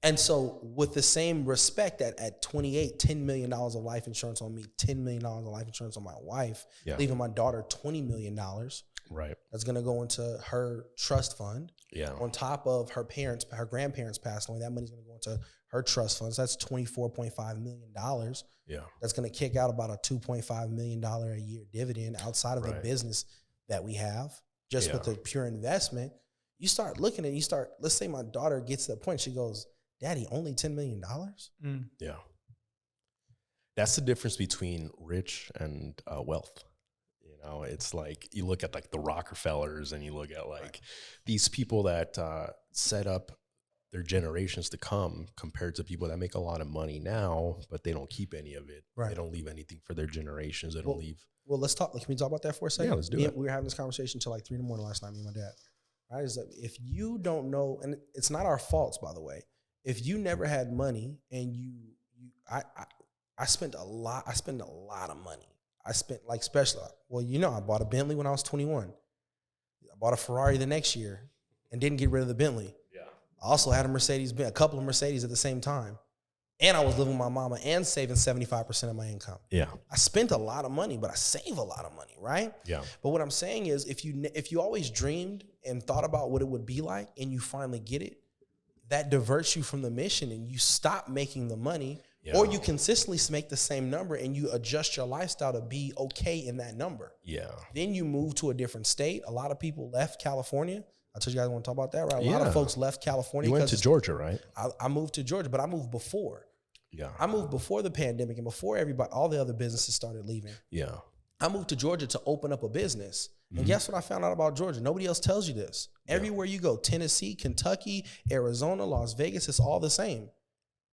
And so with the same respect that at 28, $10 million of life insurance on me, $10 million of life insurance on my wife, leaving my daughter $20 million. Right. That's going to go into her trust fund. Yeah. On top of her grandparents passed away, that money's going to go into her trust funds. So that's $24.5 million. Yeah. That's going to kick out about a $2.5 million a year dividend outside of the business that we have, just with the pure investment. You start looking at let's say my daughter gets to the point, she goes, Daddy, only $10 million? Yeah. That's the difference between rich and wealth. You know, it's like you look at like the Rockefellers and you look at like these people that set up their generations to come compared to people that make a lot of money now, but they don't keep any of it. Right. They don't leave anything for their generations. They don't leave. Well, let's talk. Can we talk about that for a second? Yeah, let's do it. We were having this conversation until like 3 in the morning last night, me and my dad. Right? Is that if you don't know, and it's not our faults, by the way. If you never had money and I spent a lot of money. I spent like especially, well, you know, I bought a Bentley when I was 21. I bought a Ferrari the next year and didn't get rid of the Bentley. Yeah. I also had a couple of Mercedes at the same time. And I was living with my mama and saving 75% of my income. Yeah. I spent a lot of money, but I save a lot of money, right? Yeah. But what I'm saying is if you always dreamed and thought about what it would be like and you finally get it, that diverts you from the mission and you stop making the money, or you consistently make the same number and you adjust your lifestyle to be okay in that number. Yeah. Then you move to a different state. A lot of people left California. I told you guys I want to talk about that, right? A lot of folks left California. You went to Georgia, right? I moved to Georgia, but I moved before. Yeah. I moved before the pandemic and before all the other businesses started leaving. Yeah. I moved to Georgia to open up a business. And guess what I found out about Georgia? Nobody else tells you this. Everywhere you go, Tennessee, Kentucky, Arizona, Las Vegas, it's all the same.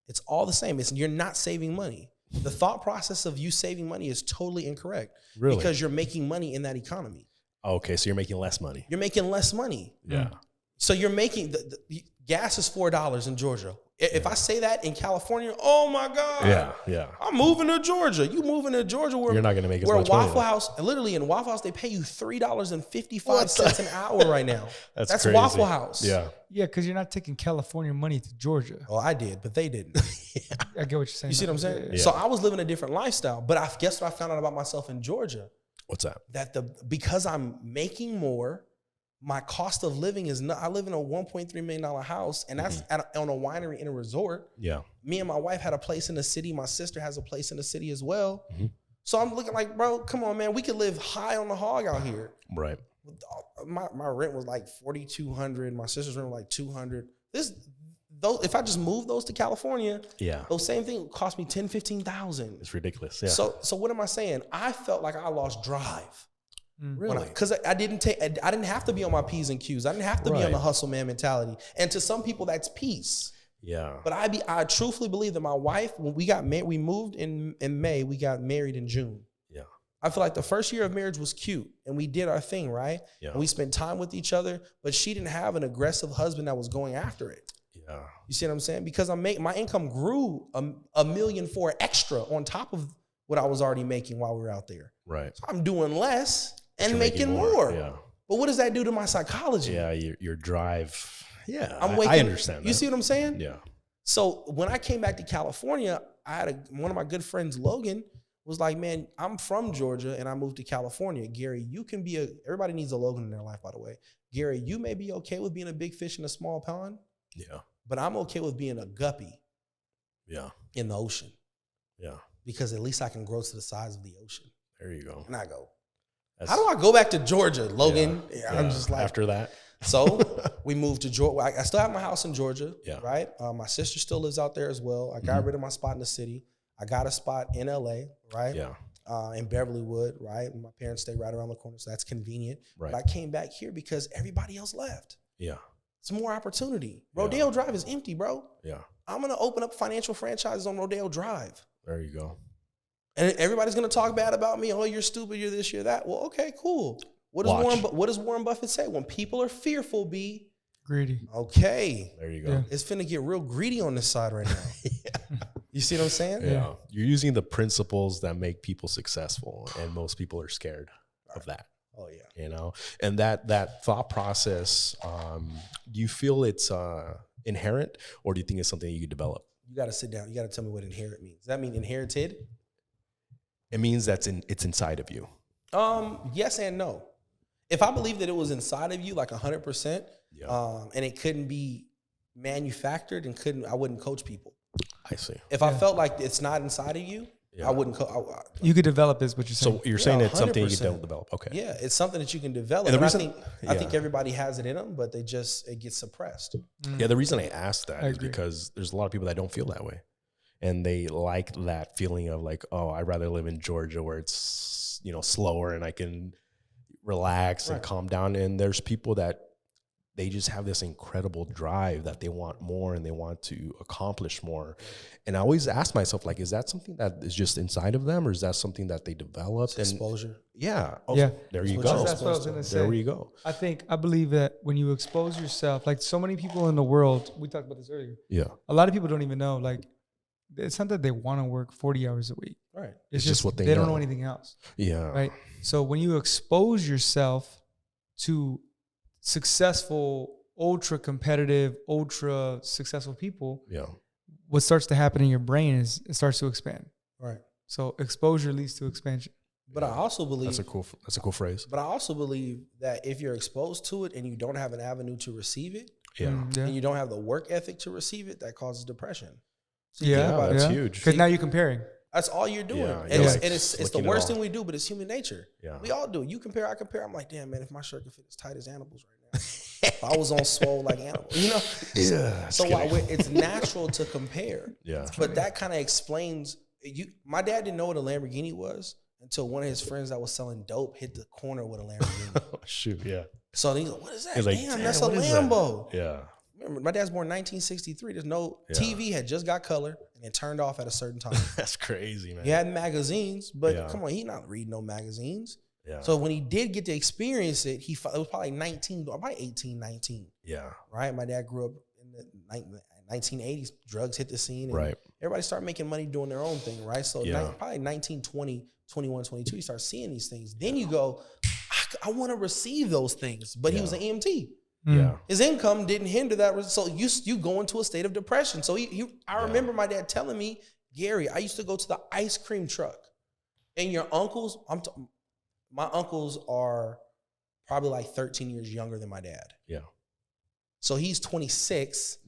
It's all the same. You're not saving money. The thought process of you saving money is totally incorrect. Really? Because you're making money in that economy. Okay, so you're making less money. You're making less money. Yeah. So you're making, the gas is $4 in Georgia. If I say that in California, oh my God. Yeah, yeah. I'm moving to Georgia. You moving to Georgia where you're not going to make as much Waffle money. House, literally in Waffle House, they pay you $3.55 an hour right now. That's crazy. Waffle House. Yeah. Yeah, because you're not taking California money to Georgia. Oh, I did, but they didn't. I get what you're saying. You see what I'm saying? Yeah. So I was living a different lifestyle, but I guess what I found out about myself in Georgia? What's that? That because I'm making more, my cost of living is not, I live in a $1.3 million house, and that's on a winery in a resort. Yeah. Me and my wife had a place in the city. My sister has a place in the city as well. So I'm looking like, bro, come on, man. We could live high on the hog out here. Right. My rent was like $4,200. My sister's rent was like $200. If I just move those to California, those same things cost me $10,000, $15,000. It's ridiculous. Yeah. So what am I saying? I felt like I lost drive. Really? Because I didn't have to be on my P's and Q's. I didn't have to be on the hustle man mentality. And to some people, that's peace. Yeah. But I truthfully believe that my wife, when we got married, we moved in May, we got married in June. Yeah. I feel like the first year of marriage was cute and we did our thing, right? Yeah. And we spent time with each other, but she didn't have an aggressive husband that was going after it. Yeah. You see what I'm saying? Because my income grew $1.4 million extra on top of what I was already making while we were out there. Right. So I'm doing less and making more. Yeah. But what does that do to my psychology? Yeah, your drive. Yeah, I understand that. You see what I'm saying? Yeah. So when I came back to California, I had one of my good friends, Logan, was like, man, I'm from Georgia and I moved to California. Gary, you can be everybody needs a Logan in their life, by the way. Gary, you may be okay with being a big fish in a small pond. Yeah. But I'm okay with being a guppy. Yeah. In the ocean. Yeah. Because at least I can grow to the size of the ocean. There you go. And I go, how do I go back to Georgia, Logan? Yeah. I'm just like, after that. So we moved to Georgia. I still have my house in Georgia, right? My sister still lives out there as well. I got rid of my spot in the city. I got a spot in LA, right? Yeah. In Beverlywood, right? My parents stay right around the corner, so that's convenient. Right. But I came back here because everybody else left. Yeah. It's more opportunity. Rodeo Drive is empty, bro. Yeah. I'm going to open up financial franchises on Rodeo Drive. There you go. And everybody's going to talk bad about me. Oh, you're stupid. You're this, you're that. Well, okay, cool. What does Warren Buffett say? When people are fearful, Greedy. Okay. There you go. Yeah. It's finna get real greedy on this side right now. Yeah. You see what I'm saying? Yeah. You're using the principles that make people successful, and most people are scared of that. Oh yeah. You know, and that thought process, do you feel it's inherent, or do you think it's something you could develop? You got to sit down. You got to tell me what inherit means. Does that mean inherited? It means it's inside of you. Yes and no. If I believe that it was inside of you, like 100%, and it couldn't be manufactured and I wouldn't coach people. I see. If I felt like it's not inside of you, I wouldn't. You could develop this, what you're saying. So you're saying it's 100%. something you can develop. Okay. Yeah, it's something that you can develop. And the And reason, I think everybody has it in them, but it gets suppressed. Yeah, the reason I asked that is because there's a lot of people that don't feel that way, and they like that feeling of like, oh, I'd rather live in Georgia where it's, you know, slower and I can relax and calm down. And there's people that they just have this incredible drive that they want more and they want to accomplish more. And I always ask myself, like, is that something that is just inside of them, or is that something that they developed? It's exposure. Yeah. Oh, Yeah. There you go. That's what I was going to say. There you go. I believe that when you expose yourself, like so many people in the world, we talked about this earlier. Yeah. A lot of people don't even know, like, it's not that they want to work 40 hours a week. Right. It's just what they don't know anything else. Yeah. Right. So when you expose yourself to successful, ultra competitive, ultra successful people, what starts to happen in your brain is it starts to expand. Right. So exposure leads to expansion. But I also believe that's a cool phrase. But I also believe that if you're exposed to it and you don't have an avenue to receive it, and you don't have the work ethic to receive it, that causes depression. So that's huge. Because now you're comparing. That's all you're doing. Yeah, and like it's the worst thing we do, but it's human nature. Yeah. We all do. You compare, I compare. I'm like, damn, man, if my shirt could fit as tight as Animal's right now. If I was on swole like Animal, you know? Yeah. So it's natural to compare. Yeah. But that kind of explains, my dad didn't know what a Lamborghini was until one of his friends that was selling dope hit the corner with a Lamborghini. Shoot, yeah. So he's like, what is that? He's like, damn, that's a Lambo. Yeah. Remember, my dad's born in 1963. There's no TV had just got color and it turned off at a certain time. That's crazy, man. He had magazines, but come on, he's not reading no magazines. Yeah. So when he did get to experience it, it was probably 18, 19. Yeah. Right? My dad grew up in the 1980s. Drugs hit the scene. And everybody started making money doing their own thing, right? So probably 19, 20, 21, 22, you start seeing these things. Then you go, I want to receive those things. But he was an EMT. Yeah. His income didn't hinder that. So you go into a state of depression. So I remember my dad telling me, Gary, I used to go to the ice cream truck. And your uncles, my uncles are probably like 13 years younger than my dad. Yeah. So he's 26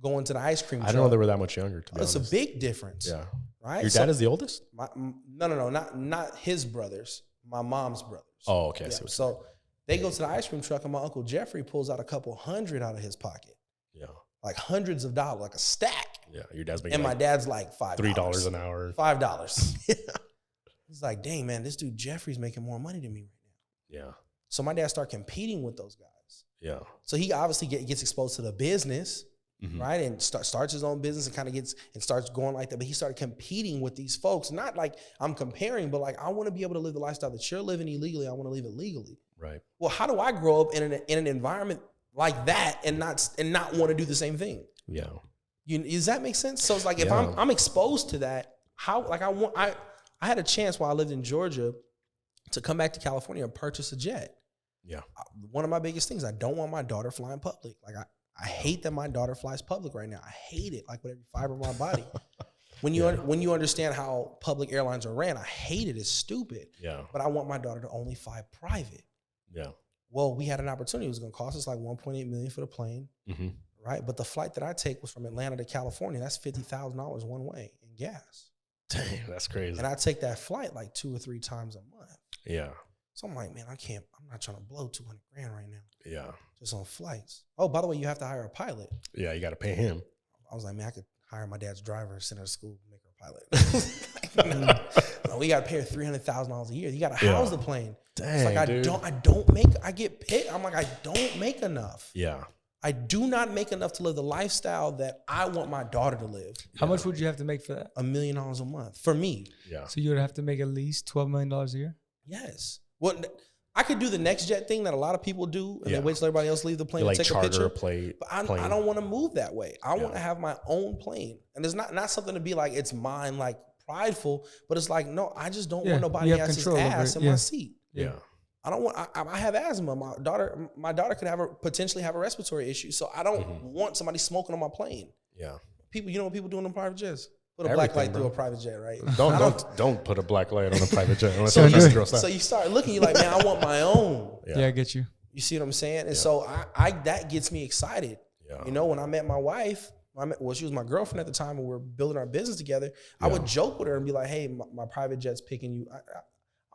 going to the ice cream truck. I don't know they were that much younger, to be honest. It's a big difference. Yeah. Right? Your dad is the oldest? No, not his brothers. My mom's brothers. Oh, okay. Yeah. So they go to the ice cream truck and my Uncle Jeffrey pulls out a couple $100 out of his pocket. Yeah. Like hundreds of dollars, like a stack. Yeah. Your dad's making and my dad's like $5. $3 an hour. $5. Yeah. He's like, dang, man, this dude Jeffrey's making more money than me right now. Yeah. So my dad started competing with those guys. Yeah. So he obviously gets exposed to the business, right? And starts his own business and kind of starts going like that. But he started competing with these folks. Not like I'm comparing, but like I want to be able to live the lifestyle that you're living illegally. I want to live it legally. Right. Well, how do I grow up in an environment like that and not want to do the same thing? Yeah. Does that make sense? So it's like if I'm exposed to that, I had a chance while I lived in Georgia to come back to California and purchase a jet. Yeah. One of my biggest things, I don't want my daughter flying public. Like I hate that my daughter flies public right now. I hate it like with every fiber of my body. When you understand how public airlines are ran, I hate it. It's stupid. Yeah. But I want my daughter to only fly private. Yeah. Well, we had an opportunity. It was going to cost us like $1.8 million for the plane. Mm-hmm. Right. But the flight that I take was from Atlanta to California. That's $50,000 one way in gas. Dang, that's crazy. And I take that flight like 2 or 3 times a month. Yeah. So I'm like, man, I'm not trying to blow $200,000 right now. Yeah. Just on flights. Oh, by the way, you have to hire a pilot. Yeah, you got to pay him. I was like, man, I could hire my dad's driver and send her to school and make her a pilot. No, we got to pay her $300,000 a year. You got to house the plane. Dang, it's like, I get paid. I'm like, I don't make enough. Yeah. I do not make enough to live the lifestyle that I want my daughter to live. How much would you have to make for that? $1 million a month for me. Yeah. So you would have to make at least $12 million a year? Yes. Well, I could do the next jet thing that a lot of people do, and they wait till everybody else leave the plane to take a picture. But I don't want to move that way. I want to have my own plane, and it's not something to be like it's mine, like prideful. But it's like, no, I just don't want nobody else's ass in my seat. Yeah. I don't want. I have asthma. My daughter could potentially have a respiratory issue, so I don't want somebody smoking on my plane. Yeah. People, you know what people do on private jets? Put a black light through a private jet, right? Don't put a black light on a private jet. So you start looking, you're like, man, I want my own. Yeah, I get you. You see what I'm saying? And so I that gets me excited. Yeah. You know, when I met my wife, she was my girlfriend at the time, and we were building our business together. I would joke with her and be like, hey, my private jet's picking you.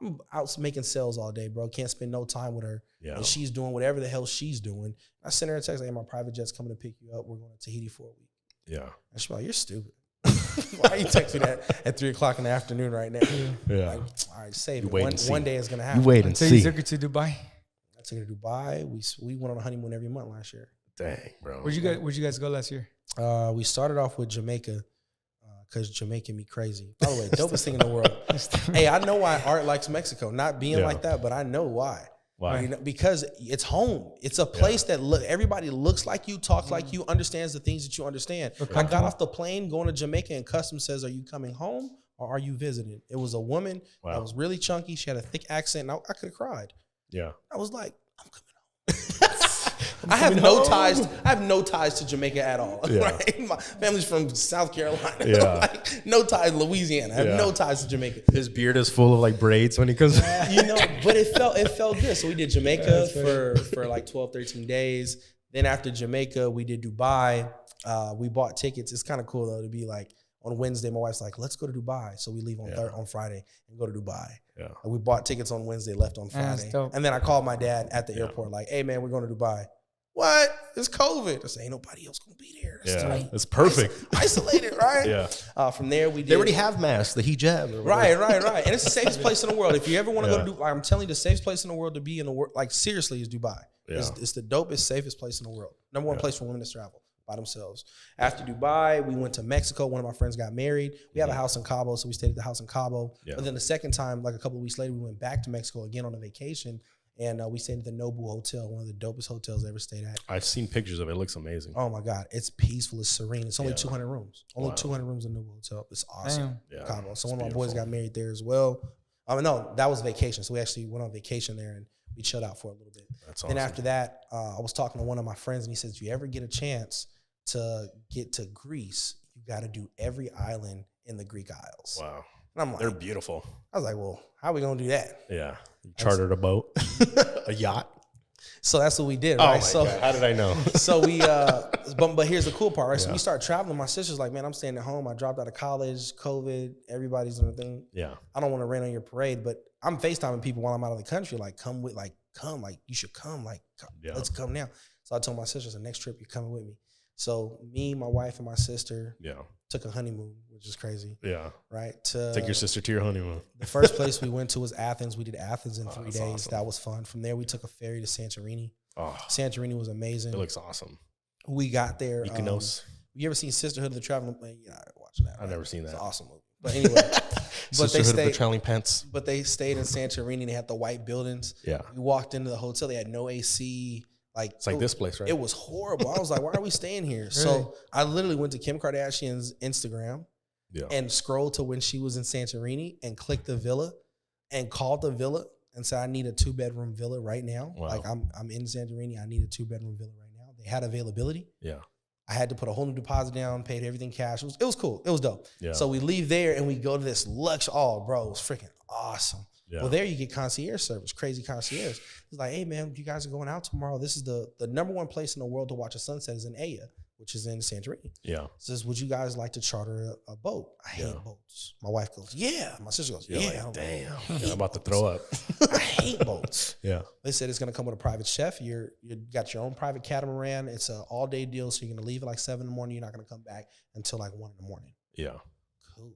I'm out making sales all day, bro. Can't spend no time with her. Yeah. And she's doing whatever the hell she's doing. I sent her a text like, hey, my private jet's coming to pick you up. We're going to Tahiti for a week. Yeah. And she's like, you're stupid. Why are you texting me that at 3 o'clock in the afternoon right now? Yeah. Like, all right, save it. One day it's going to happen. You wait and see. You took her to Dubai? I took her to Dubai. We went on a honeymoon every month last year. Dang, bro. Where'd you guys go last year? We started off with Jamaica because Jamaica me crazy. By the way, dopest thing in the world. Hey, I know why Art likes Mexico. Not being like that, but I know why. Why? You know, because it's home. It's a place that everybody looks like you, talks like you, understands the things that you understand. Okay. I got off the plane going to Jamaica, and customs says, are you coming home or are you visiting? It was a woman that was really chunky. She had a thick accent, and I could have cried. Yeah. I was like, I'm coming home. I have no ties to Jamaica at all. Yeah. Right? My family's from South Carolina. Yeah. Like, no ties to Louisiana. I have no ties to Jamaica. His beard is full of like braids when he comes. You know, but it felt good. So we did Jamaica for like 12, 13 days. Then after Jamaica, we did Dubai. We bought tickets. It's kind of cool though to be like on Wednesday. My wife's like, let's go to Dubai. So we leave on Friday and go to Dubai. Yeah. And we bought tickets on Wednesday, left on Friday. And then I called my dad at the airport like, hey man, we're going to Dubai. What? It's COVID. I said, ain't nobody else gonna be there. It's perfect. Isolated, right? Yeah. From there, we did. They already have masks, the hijab. Right. And it's the safest place in the world. If you ever want to go to Dubai, I'm telling you, the safest place in the world to be in the world, like seriously, is Dubai. Yeah. It's the dopest, safest place in the world. Number one place for women to travel by themselves. After Dubai, we went to Mexico. One of my friends got married. We have a house in Cabo, so we stayed at the house in Cabo. Yeah. But then the second time, like a couple of weeks later, we went back to Mexico again on a vacation. And we stayed at the Nobu Hotel, one of the dopest hotels I ever stayed at. I've seen pictures of it. It looks amazing. Oh, my God. It's peaceful. It's serene. It's only 200 rooms. Only 200 rooms in the Nobu Hotel. It's awesome. Yeah. Cabo. So one of my boys got married there as well. No, that was vacation. So we actually went on vacation there, and we chilled out for a little bit. That's awesome. Then after that, I was talking to one of my friends, and he says, if you ever get a chance to get to Greece, you got to do every island in the Greek Isles. Wow. And I'm like, they're beautiful. I was like, well, how are we going to do that? Yeah. You chartered a boat, a yacht. So that's what we did, right? Oh my God. How did I know? So we, but here's the cool part, right? Yeah. So we started traveling. My sister's like, man, I'm staying at home. I dropped out of college, COVID, everybody's doing a thing. Yeah. I don't want to rain on your parade, but I'm FaceTiming people while I'm out of the country. Like, come, you should come. Like, let's come now. So I told my sister, the next trip, you're coming with me. So me, my wife, and my sister took a honeymoon, which is crazy. Yeah. Right? Take your sister to your honeymoon. The first place we went to was Athens. We did Athens in 3 days. Awesome. That was fun. From there, we took a ferry to Santorini. Oh, Santorini was amazing. It looks awesome. We got there. Mykonos. You ever seen Sisterhood of the Traveling? Yeah, watching that. I've never seen that. It's an awesome movie. But anyway. Sisterhood of the Traveling Pants. But they stayed in Santorini. They had the white buildings. Yeah. We walked into the hotel. They had no AC. Like, it's like this place, right? It was horrible. I was like, why are we staying here? Really? So I literally went to Kim Kardashian's Instagram and scrolled to when she was in Santorini and clicked the villa and called the villa and said, I need a 2-bedroom villa right now. Wow. Like I'm in Santorini. I need a 2-bedroom villa right now. They had availability. Yeah. I had to put a whole new deposit down, paid everything cash. It was cool. It was dope. Yeah. So we leave there and we go to this luxe. Oh, bro, it was freaking awesome. Yeah. Well, there you get concierge service, crazy concierge. It's like, hey, man, you guys are going out tomorrow. This is the number one place in the world to watch a sunset is in Aya, which is in Santorini. Yeah. Says, would you guys like to charter a boat? I hate boats. My wife goes, yeah. My sister goes, yeah. Like, damn. I'm about to throw up. I hate boats. Yeah. They said it's going to come with a private chef. You got your own private catamaran. It's an all-day deal, so you're going to leave at like 7 in the morning. You're not going to come back until like 1 in the morning. Yeah. Cool.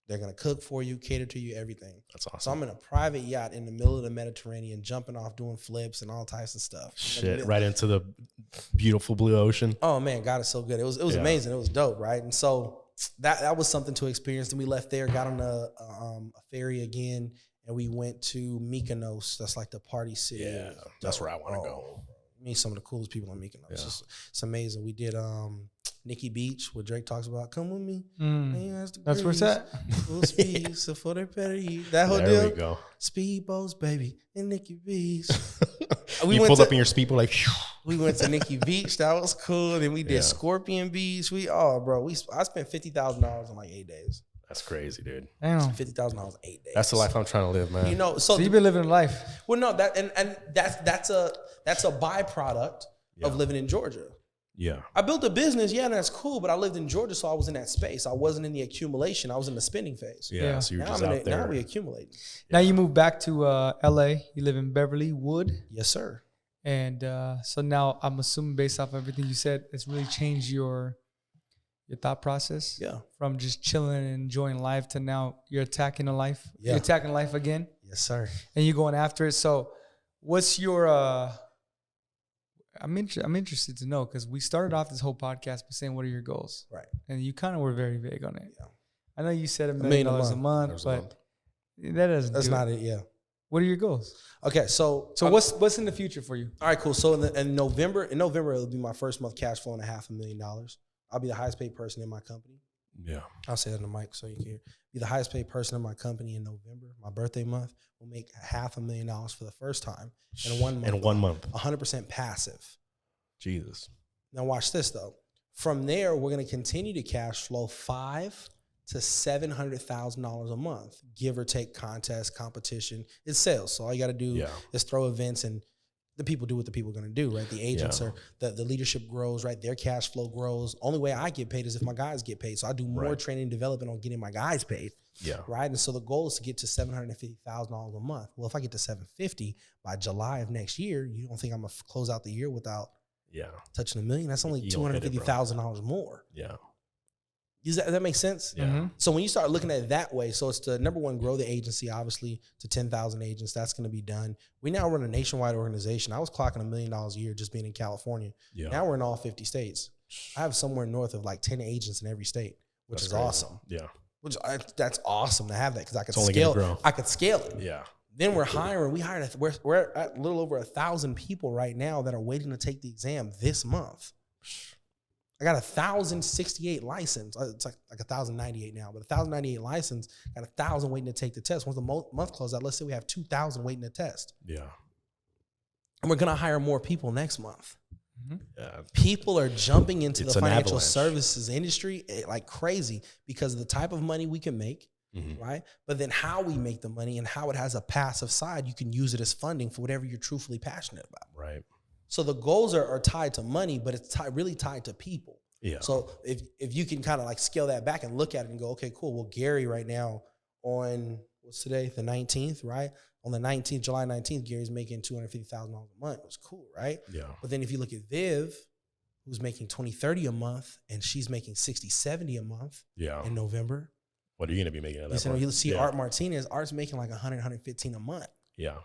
They're going to cook for you, cater to you, everything. That's awesome. So I'm in a private yacht in the middle of the Mediterranean, jumping off, doing flips and all types of stuff. Shit, right into the beautiful blue ocean. Oh, man, God is so good. It was amazing. It was dope, right? And so that was something to experience. Then we left there, got on a ferry again, and we went to Mykonos. That's like the party city. Yeah, that's where I want to go. Meet some of the coolest people in Mykonos. Yeah. It's amazing. We did Nikki Beach, where Drake talks about, come with me. That's where it's at. Full speed, so for the better heat. That whole deal. There we go. Speedboats, baby, in Nikki Beach. You pulled up in your speedboat like. We went to Nikki Beach. That was cool. Then we did Scorpion Beach. I spent $50,000 in like 8 days. That's crazy, dude. Damn. $50,000 8 days. That's the life I'm trying to live, man. You know, so you've been living life. Well, no, that's a byproduct of living in Georgia. Yeah. I built a business, and that's cool, but I lived in Georgia, so I was in that space. I wasn't in the accumulation. I was in the spending phase. Yeah. So you're just out there. Now we accumulate. Now you moved back to LA. You live in Beverly Wood. Yes, sir. And so now I'm assuming, based off everything you said, it's really changed your thought process. Yeah. From just chilling and enjoying life to now you're attacking the life. Yeah. You're attacking life again. Yes, sir. And you're going after it. So what's your I'm interested to know, because we started off this whole podcast by saying, what are your goals? Right. And you kind of were very vague on it. Yeah. I know you said $1 million a month, but that's not it. Yeah. What are your goals? Okay, so what's in the future for you? All right, cool. So in November, it'll be my first month cash flowing $500,000. I'll be the highest paid person in my company. Yeah. I'll say that in the mic so you can hear. Be the highest paid person in my company in November. My birthday month will make $500,000 for the first time in 1 month. In 1 month. 100% passive. Jesus. Now watch this though. From there, we're going to continue to cash flow $500,000 to $700,000 a month, give or take contest, competition. It's sales. So all you got to do is throw events, and the people do what the people are going to do, right? The agents are, the leadership grows, right? Their cash flow grows. Only way I get paid is if my guys get paid. So I do more training and development on getting my guys paid. Yeah. Right. And so the goal is to get to $750,000 a month. Well, if I get to $750,000 by July of next year, you don't think I'm going to close out the year without touching $1 million? That's only $250,000 more. Yeah. Does that make sense? Yeah. Mm-hmm. So when you start looking at it that way, so it's to, number one, grow the agency, obviously, to 10,000 agents. That's going to be done. We now run a nationwide organization. I was clocking $1 million a year just being in California. Yeah. Now we're in all 50 states. I have somewhere north of like 10 agents in every state, which is awesome. Yeah. That's awesome to have that, because I could scale. I could scale it. Yeah. Then we're hiring. We're at a little over 1,000 people right now that are waiting to take the exam this month. I got 1,068 license. It's like 1,098 now, but 1,098 license. Got 1,000 waiting to take the test. Once the month closes out, let's say we have 2,000 waiting to test. Yeah. And we're gonna hire more people next month. Mm-hmm. Yeah. People are jumping into the financial services industry like crazy because of the type of money we can make, right? But then how we make the money and how it has a passive side. You can use it as funding for whatever you're truthfully passionate about. Right. So the goals are tied to money, but it's really tied to people. Yeah. So if you can kind of like scale that back and look at it and go, okay, cool. Well, Gary right now on, what's today? The 19th, right? On the 19th, July 19th, Gary's making $250,000 a month. It was cool, right? Yeah. But then if you look at Viv, who's making $20,000-$30,000 a month, and she's making $60,000-$70,000 a month in November. What are you going to be making at that point? You see Art Martinez, Art's making like $100,000-$115,000 a month. Yeah.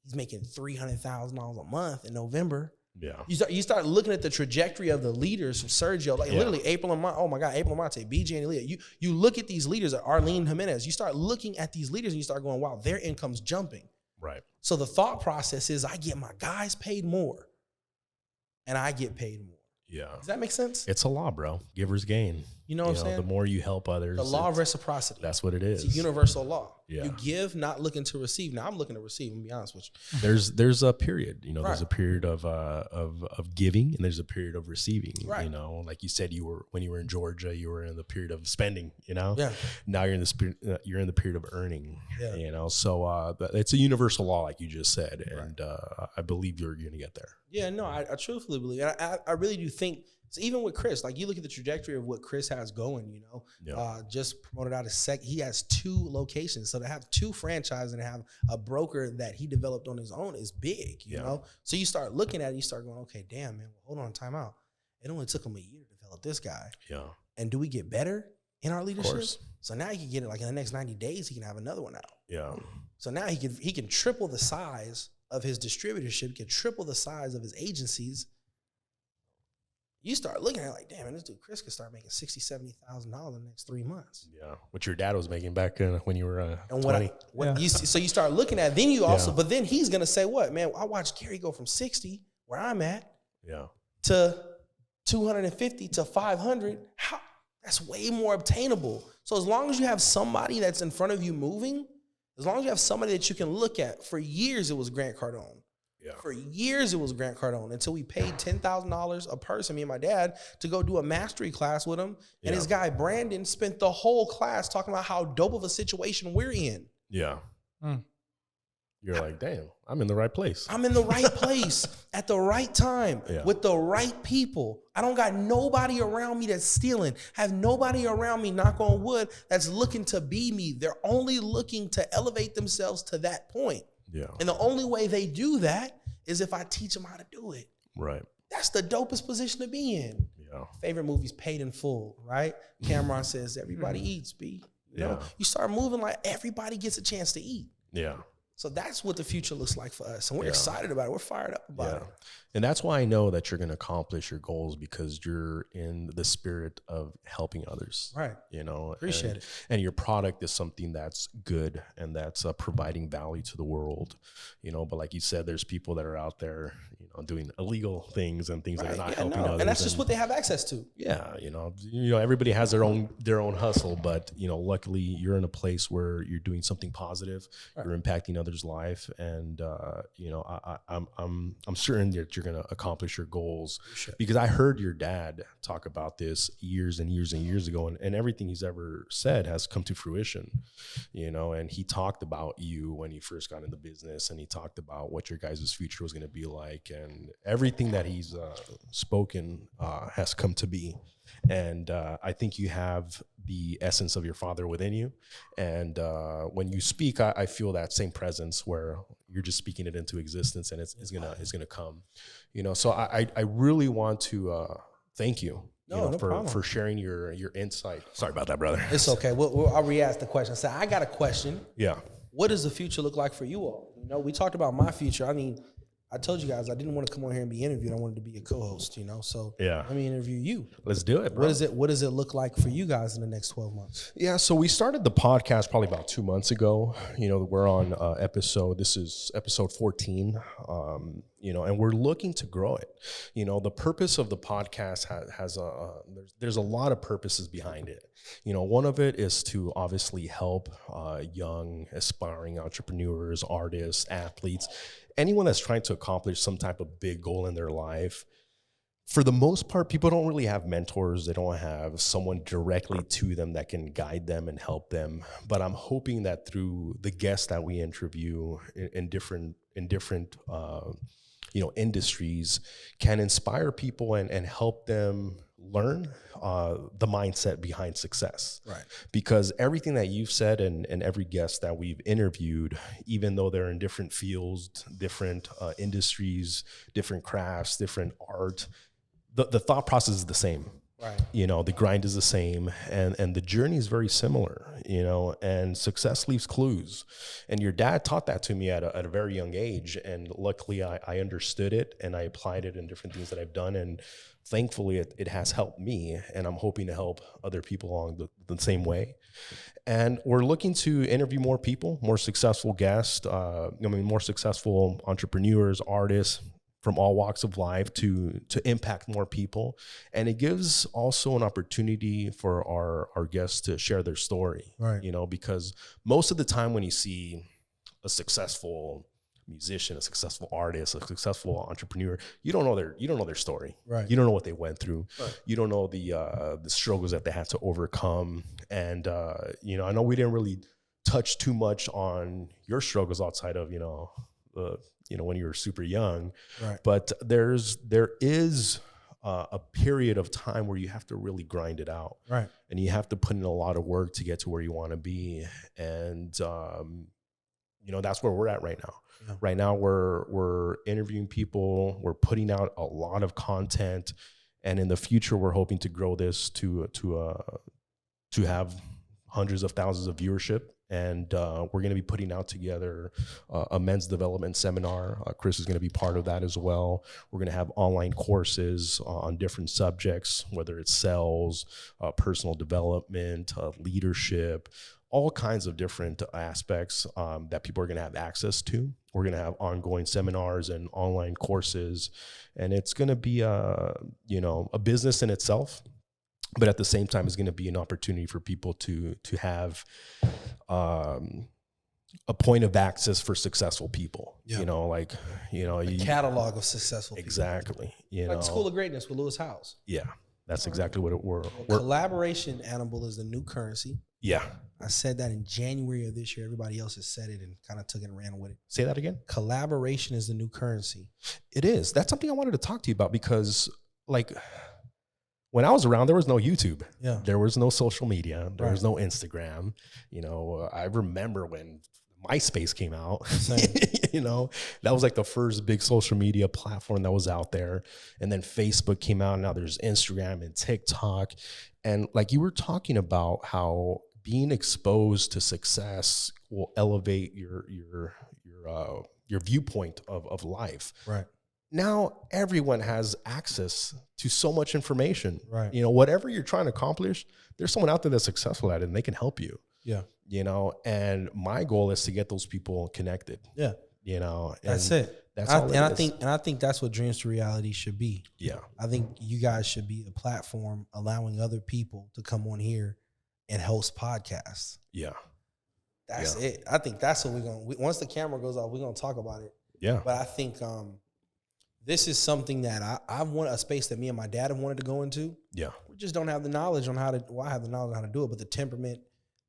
He's making $300,000 a month in November. Yeah. You start looking at the trajectory of the leaders from Sergio, like literally April and Monte, April and Monte, BJ and Aaliyah. You look at these leaders, Arlene Jimenez, you start looking at these leaders and you start going, wow, their income's jumping. Right. So the thought process is I get my guys paid more and I get paid more. Yeah. Does that make sense? It's a law, bro. Givers gain. You know what I'm saying? The more you help others. The law of reciprocity. That's what it is. It's a universal law. Yeah. You give, not looking to receive. Now I'm looking to receive, I'm gonna be honest with you. There's a period, there's a period of giving and there's a period of receiving. Right. Like you said, when you were in Georgia, you were in the period of spending, Yeah. Now you're in the period of earning. Yeah. So it's a universal law, like you just said. And I believe you're gonna get there. Yeah, no, I truthfully believe. I really do think. So even with Chris, like you look at the trajectory of what Chris has going, just promoted out he has 2 locations. So to have 2 franchises and have a broker that he developed on his own is big, you know? So you start looking at it, you start going, okay, damn, man, well, hold on, time out. It only took him a year to develop this guy. Yeah. And do we get better in our leadership? So now he can get it like in the next 90 days, he can have another one out. Yeah. So now he can triple the size of his distributorship, can triple the size of his agencies. you start looking at it like, damn, man, this dude Chris could start making $60,000, $70,000 in the next 3 months. Yeah, what your dad was making back when you were and 20. So you start looking at, then you also, but then he's gonna say, what, man? I watched Gary go from 60, where I'm at, to 250 to 500. How? That's way more obtainable. So as long as you have somebody that's in front of you moving, as long as you have somebody that you can look at, for years it was Grant Cardone. Yeah. For years, it was Grant Cardone until we paid $10,000 a person, me and my dad, to go do a mastery class with him. And his guy, Brandon, spent the whole class talking about how dope of a situation we're in. Yeah. You're like, damn, I'm in the right place. I'm in the right place at the right time with the right people. I don't got nobody around me that's stealing. I have nobody around me, knock on wood, that's looking to be me. They're only looking to elevate themselves to that point. Yeah. And the only way they do that is if I teach them how to do it. Right. That's the dopest position to be in. Yeah. Favorite movie's Paid in Full, right? Cameron says, everybody eats, B. You know, you start moving like everybody gets a chance to eat. Yeah. So that's what the future looks like for us. And we're excited about it. We're fired up about it. And that's why I know that you're going to accomplish your goals, because you're in the spirit of helping others. Right. You know, appreciate it. And your product is something that's good and that's providing value to the world, you know, but like you said, there's people that are out there, you know, doing illegal things and things that are not helping others. And that's just what they have access to. Yeah. You know, everybody has their own hustle, but you know, luckily you're in a place where you're doing something positive, you're impacting others' life. And, you know, I'm certain that you're going to accomplish your goals, because I heard your dad talk about this years and years and years ago, and everything he's ever said has come to fruition, you know, and he talked about you when he first got into business, and he talked about what your guys' future was going to be like, and everything that he's spoken has come to be. And I think you have the essence of your father within you. And when you speak, I feel that same presence where you're just speaking it into existence, and it's gonna come. You know, so I really want to thank you. For sharing your insight. Sorry about that, brother. It's okay. I'll re-ask the question. So I got a question. Yeah. What does the future look like for you all? You know, we talked about my future. I mean, I told you guys I didn't want to come on here and be interviewed. I wanted to be a co-host, you know. So let me interview you. Let's do it, bro. What does it look like for you guys in the next 12 months? Yeah, so we started the podcast probably about 2 months ago. You know, we're on this is episode 14. You know, and we're looking to grow it. You know, the purpose of the podcast has there's a lot of purposes behind it. You know, one of it is to obviously help young, aspiring entrepreneurs, artists, athletes, anyone that's trying to accomplish some type of big goal in their life. For the most part, people don't really have mentors. They don't have someone directly to them that can guide them and help them. But I'm hoping that through the guests that we interview in different you know, industries, can inspire people and help them learn the mindset behind success. Right. Because everything that you've said and every guest that we've interviewed, even though they're in different fields, different industries, different crafts, different art, the thought process is the same. Right. You know, the grind is the same, and the journey is very similar, you know, and success leaves clues. And your dad taught that to me at a very young age. And luckily I understood it, and I applied it in different things that I've done. And thankfully it has helped me, and I'm hoping to help other people along the same way. And we're looking to interview more people, more successful guests, more successful entrepreneurs, artists, from all walks of life to impact more people. And it gives also an opportunity for our guests to share their story, right? You know, because most of the time when you see a successful musician, a successful artist, a successful entrepreneur, you don't know their story. Right. You don't know what they went through. Right. You don't know the struggles that they had to overcome. And, you know, I know we didn't really touch too much on your struggles outside of, you know, when you were super young, right? But there is a period of time where you have to really grind it out, right? And you have to put in a lot of work to get to where you want to be. And, you know, that's where we're at right now. Yeah. Right now we're interviewing people, we're putting out a lot of content, and in the future we're hoping to grow this to have hundreds of thousands of viewership And we're going to be putting out together a men's development seminar. Chris is going to be part of that as well. We're going to have online courses on different subjects, whether it's sales, personal development, leadership, all kinds of different aspects that people are going to have access to. We're going to have ongoing seminars and online courses, and it's going to be a business in itself. But at the same time, it's going to be an opportunity for people to have a point of access for successful people. Yeah. A catalog of successful people. Exactly. Like School of Greatness with Lewis Howes. Yeah, that's exactly what we're. Collaboration, Annabelle, is the new currency. Yeah. I said that in January of this year. Everybody else has said it and kind of took it and ran with it. Say that again. Collaboration is the new currency. It is. That's something I wanted to talk to you about because, when I was around, there was no YouTube. Yeah. There was no social media. There was no Instagram. I remember when MySpace came out. That was like the first big social media platform that was out there. And then Facebook came out. Now there's Instagram and TikTok. And like you were talking about how being exposed to success will elevate your viewpoint of life. Right. Now everyone has access to so much information. Right. Whatever you're trying to accomplish, there's someone out there that's successful at it and they can help you. Yeah. And my goal is to get those people connected. Yeah. That's it. I think that's what Dreams to Reality should be. Yeah. I think you guys should be a platform allowing other people to come on here and host podcasts. Yeah. That's it. I think that's what once the camera goes off, we're going to talk about it. Yeah. But I think, this is something that I want, a space that me and my dad have wanted to go into. Yeah. We just don't have the knowledge on how to, I have the knowledge on how to do it, but the temperament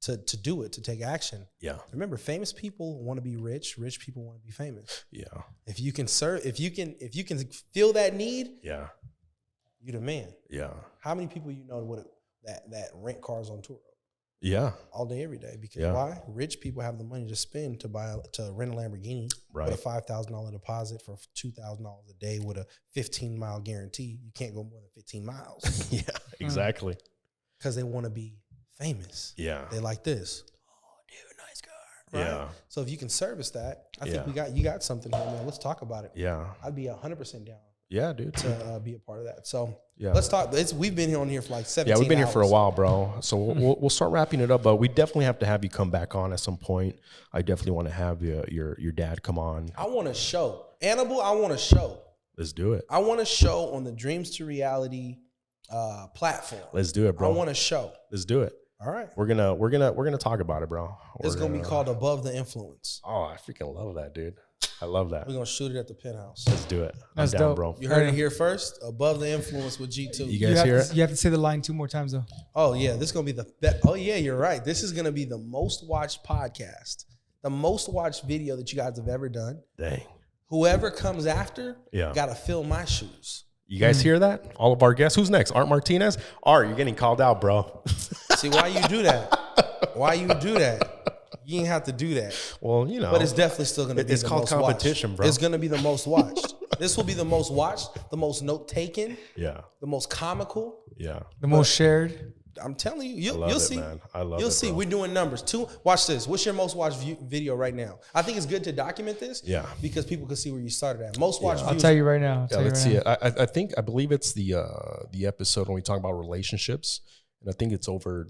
to do it, to take action. Yeah. Remember, famous people want to be rich. Rich people want to be famous. Yeah. If you can feel that need, yeah, you the man. Yeah. How many people that rent cars on tour? Yeah. All day, every day. Because why? Rich people have the money to spend to rent a Lamborghini. Right. With a $5,000 deposit for $2,000 a day with a 15-mile guarantee. You can't go more than 15 miles. Yeah, exactly. Because they want to be famous. Yeah. They like this. Oh, dude, nice car. Right? Yeah. So if you can service that, I think you got something here, man. Let's talk about it. Yeah. I'd be 100% down. Yeah, dude. To be a part of that. So yeah, let's talk. We've been on here for like 17 hours. Yeah, we've been here for a while, bro. So we'll start wrapping it up, but we definitely have to have you come back on at some point. I definitely want to have your dad come on. I want to show. Annabelle, I want to show. Let's do it. I want to show on the Dreams to Reality platform. Let's do it, bro. I want to show. Let's do it. All right. We're gonna talk about it, bro. It's gonna be called Above the Influence. Oh, I freaking love that, dude. I love that. We're gonna shoot it at the penthouse. Let's do it. That's I'm down, dope, bro. You heard it here first. Above the Influence with G2. You guys hear it? You have to say the line 2 more times though. Oh yeah, this is gonna be the best. Oh yeah, you're right. This is gonna be the most watched podcast, the most watched video that you guys have ever done. Dang. Whoever comes after, yeah, gotta fill my shoes. You guys hear that? All of our guests. Who's next? Art Martinez? Art, you're getting called out, bro. See, why you do that? Why you do that? You ain't have to do that. Well, but it's definitely still going to be the most watched. It's called competition, bro. It's going to be the most watched. This will be the most watched, the most note taken. Yeah. The most comical. Yeah. The most shared. I'm telling you, you'll see. Man. I love it. You'll see. Bro. We're doing numbers. Watch this. What's your most watched video right now? I think it's good to document this. Yeah. Because people can see where you started at. Most watched views. I'll tell you right now. Let's see it. I believe it's the episode when we talk about relationships, and I think it's over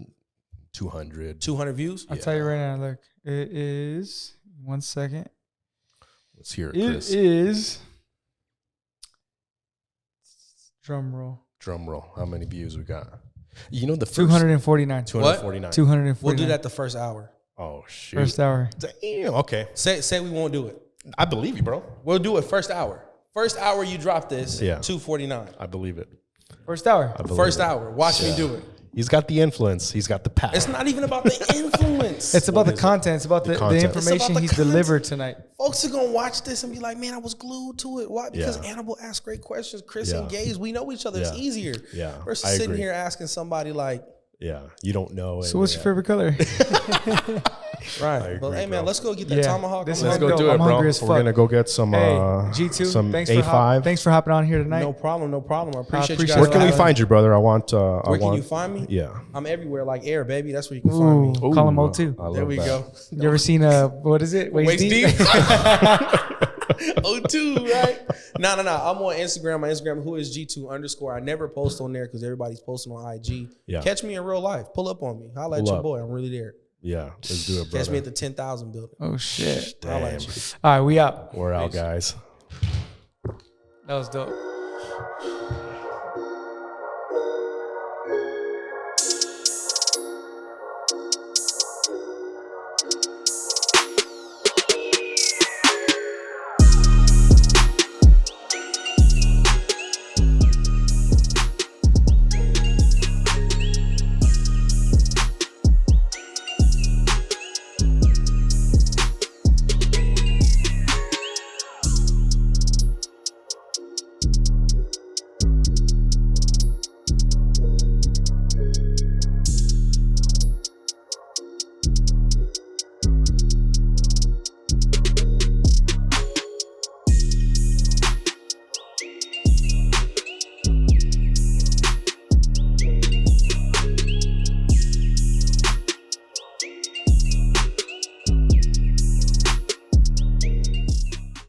200 views. I'll tell you right now. Look, it is 1 second. Let's hear it, Chris. It is. Drum roll. How many views we got? You know, the first 249. 249. 249. We'll do that the first hour. Oh shit. First hour. Damn. Okay. Say we won't do it. I believe you, bro. We'll do it first hour. First hour you drop this. Yeah. 249. I believe it. First hour. First hour. Watch me do it. He's got the influence. He's got the power. It's not even about the influence. It's about the content. It's about the information he's delivered tonight. Folks are going to watch this and be like, man, I was glued to it. Why? Because Annabelle asks great questions. Chris engaged. We know each other. It's easier. Yeah. Versus sitting here asking somebody like. Yeah. You don't know. So what's your favorite color? Right. Well, hey man, let's go get that tomahawk. Let's go do it, bro. We're gonna go get some G2. some Thanks A5. Thanks for hopping on here tonight. No problem. I appreciate you guys. Where can we find you, brother? Where can you find me? Yeah. I'm everywhere like air, baby. That's where you can find me. Call him O2. There we go. You ever seen what is it? Waist deep? O2, right? No. I'm on Instagram. My Instagram, whoisg2_. I never post on there because everybody's posting on IG. Yeah. Catch me in real life. Pull up on me. Holla at your boy. I'm really there. Yeah, let's do it, brother. Catch me at the 10,000 building. Oh shit! Holla at you. All right, we out. We're out, guys. That was dope.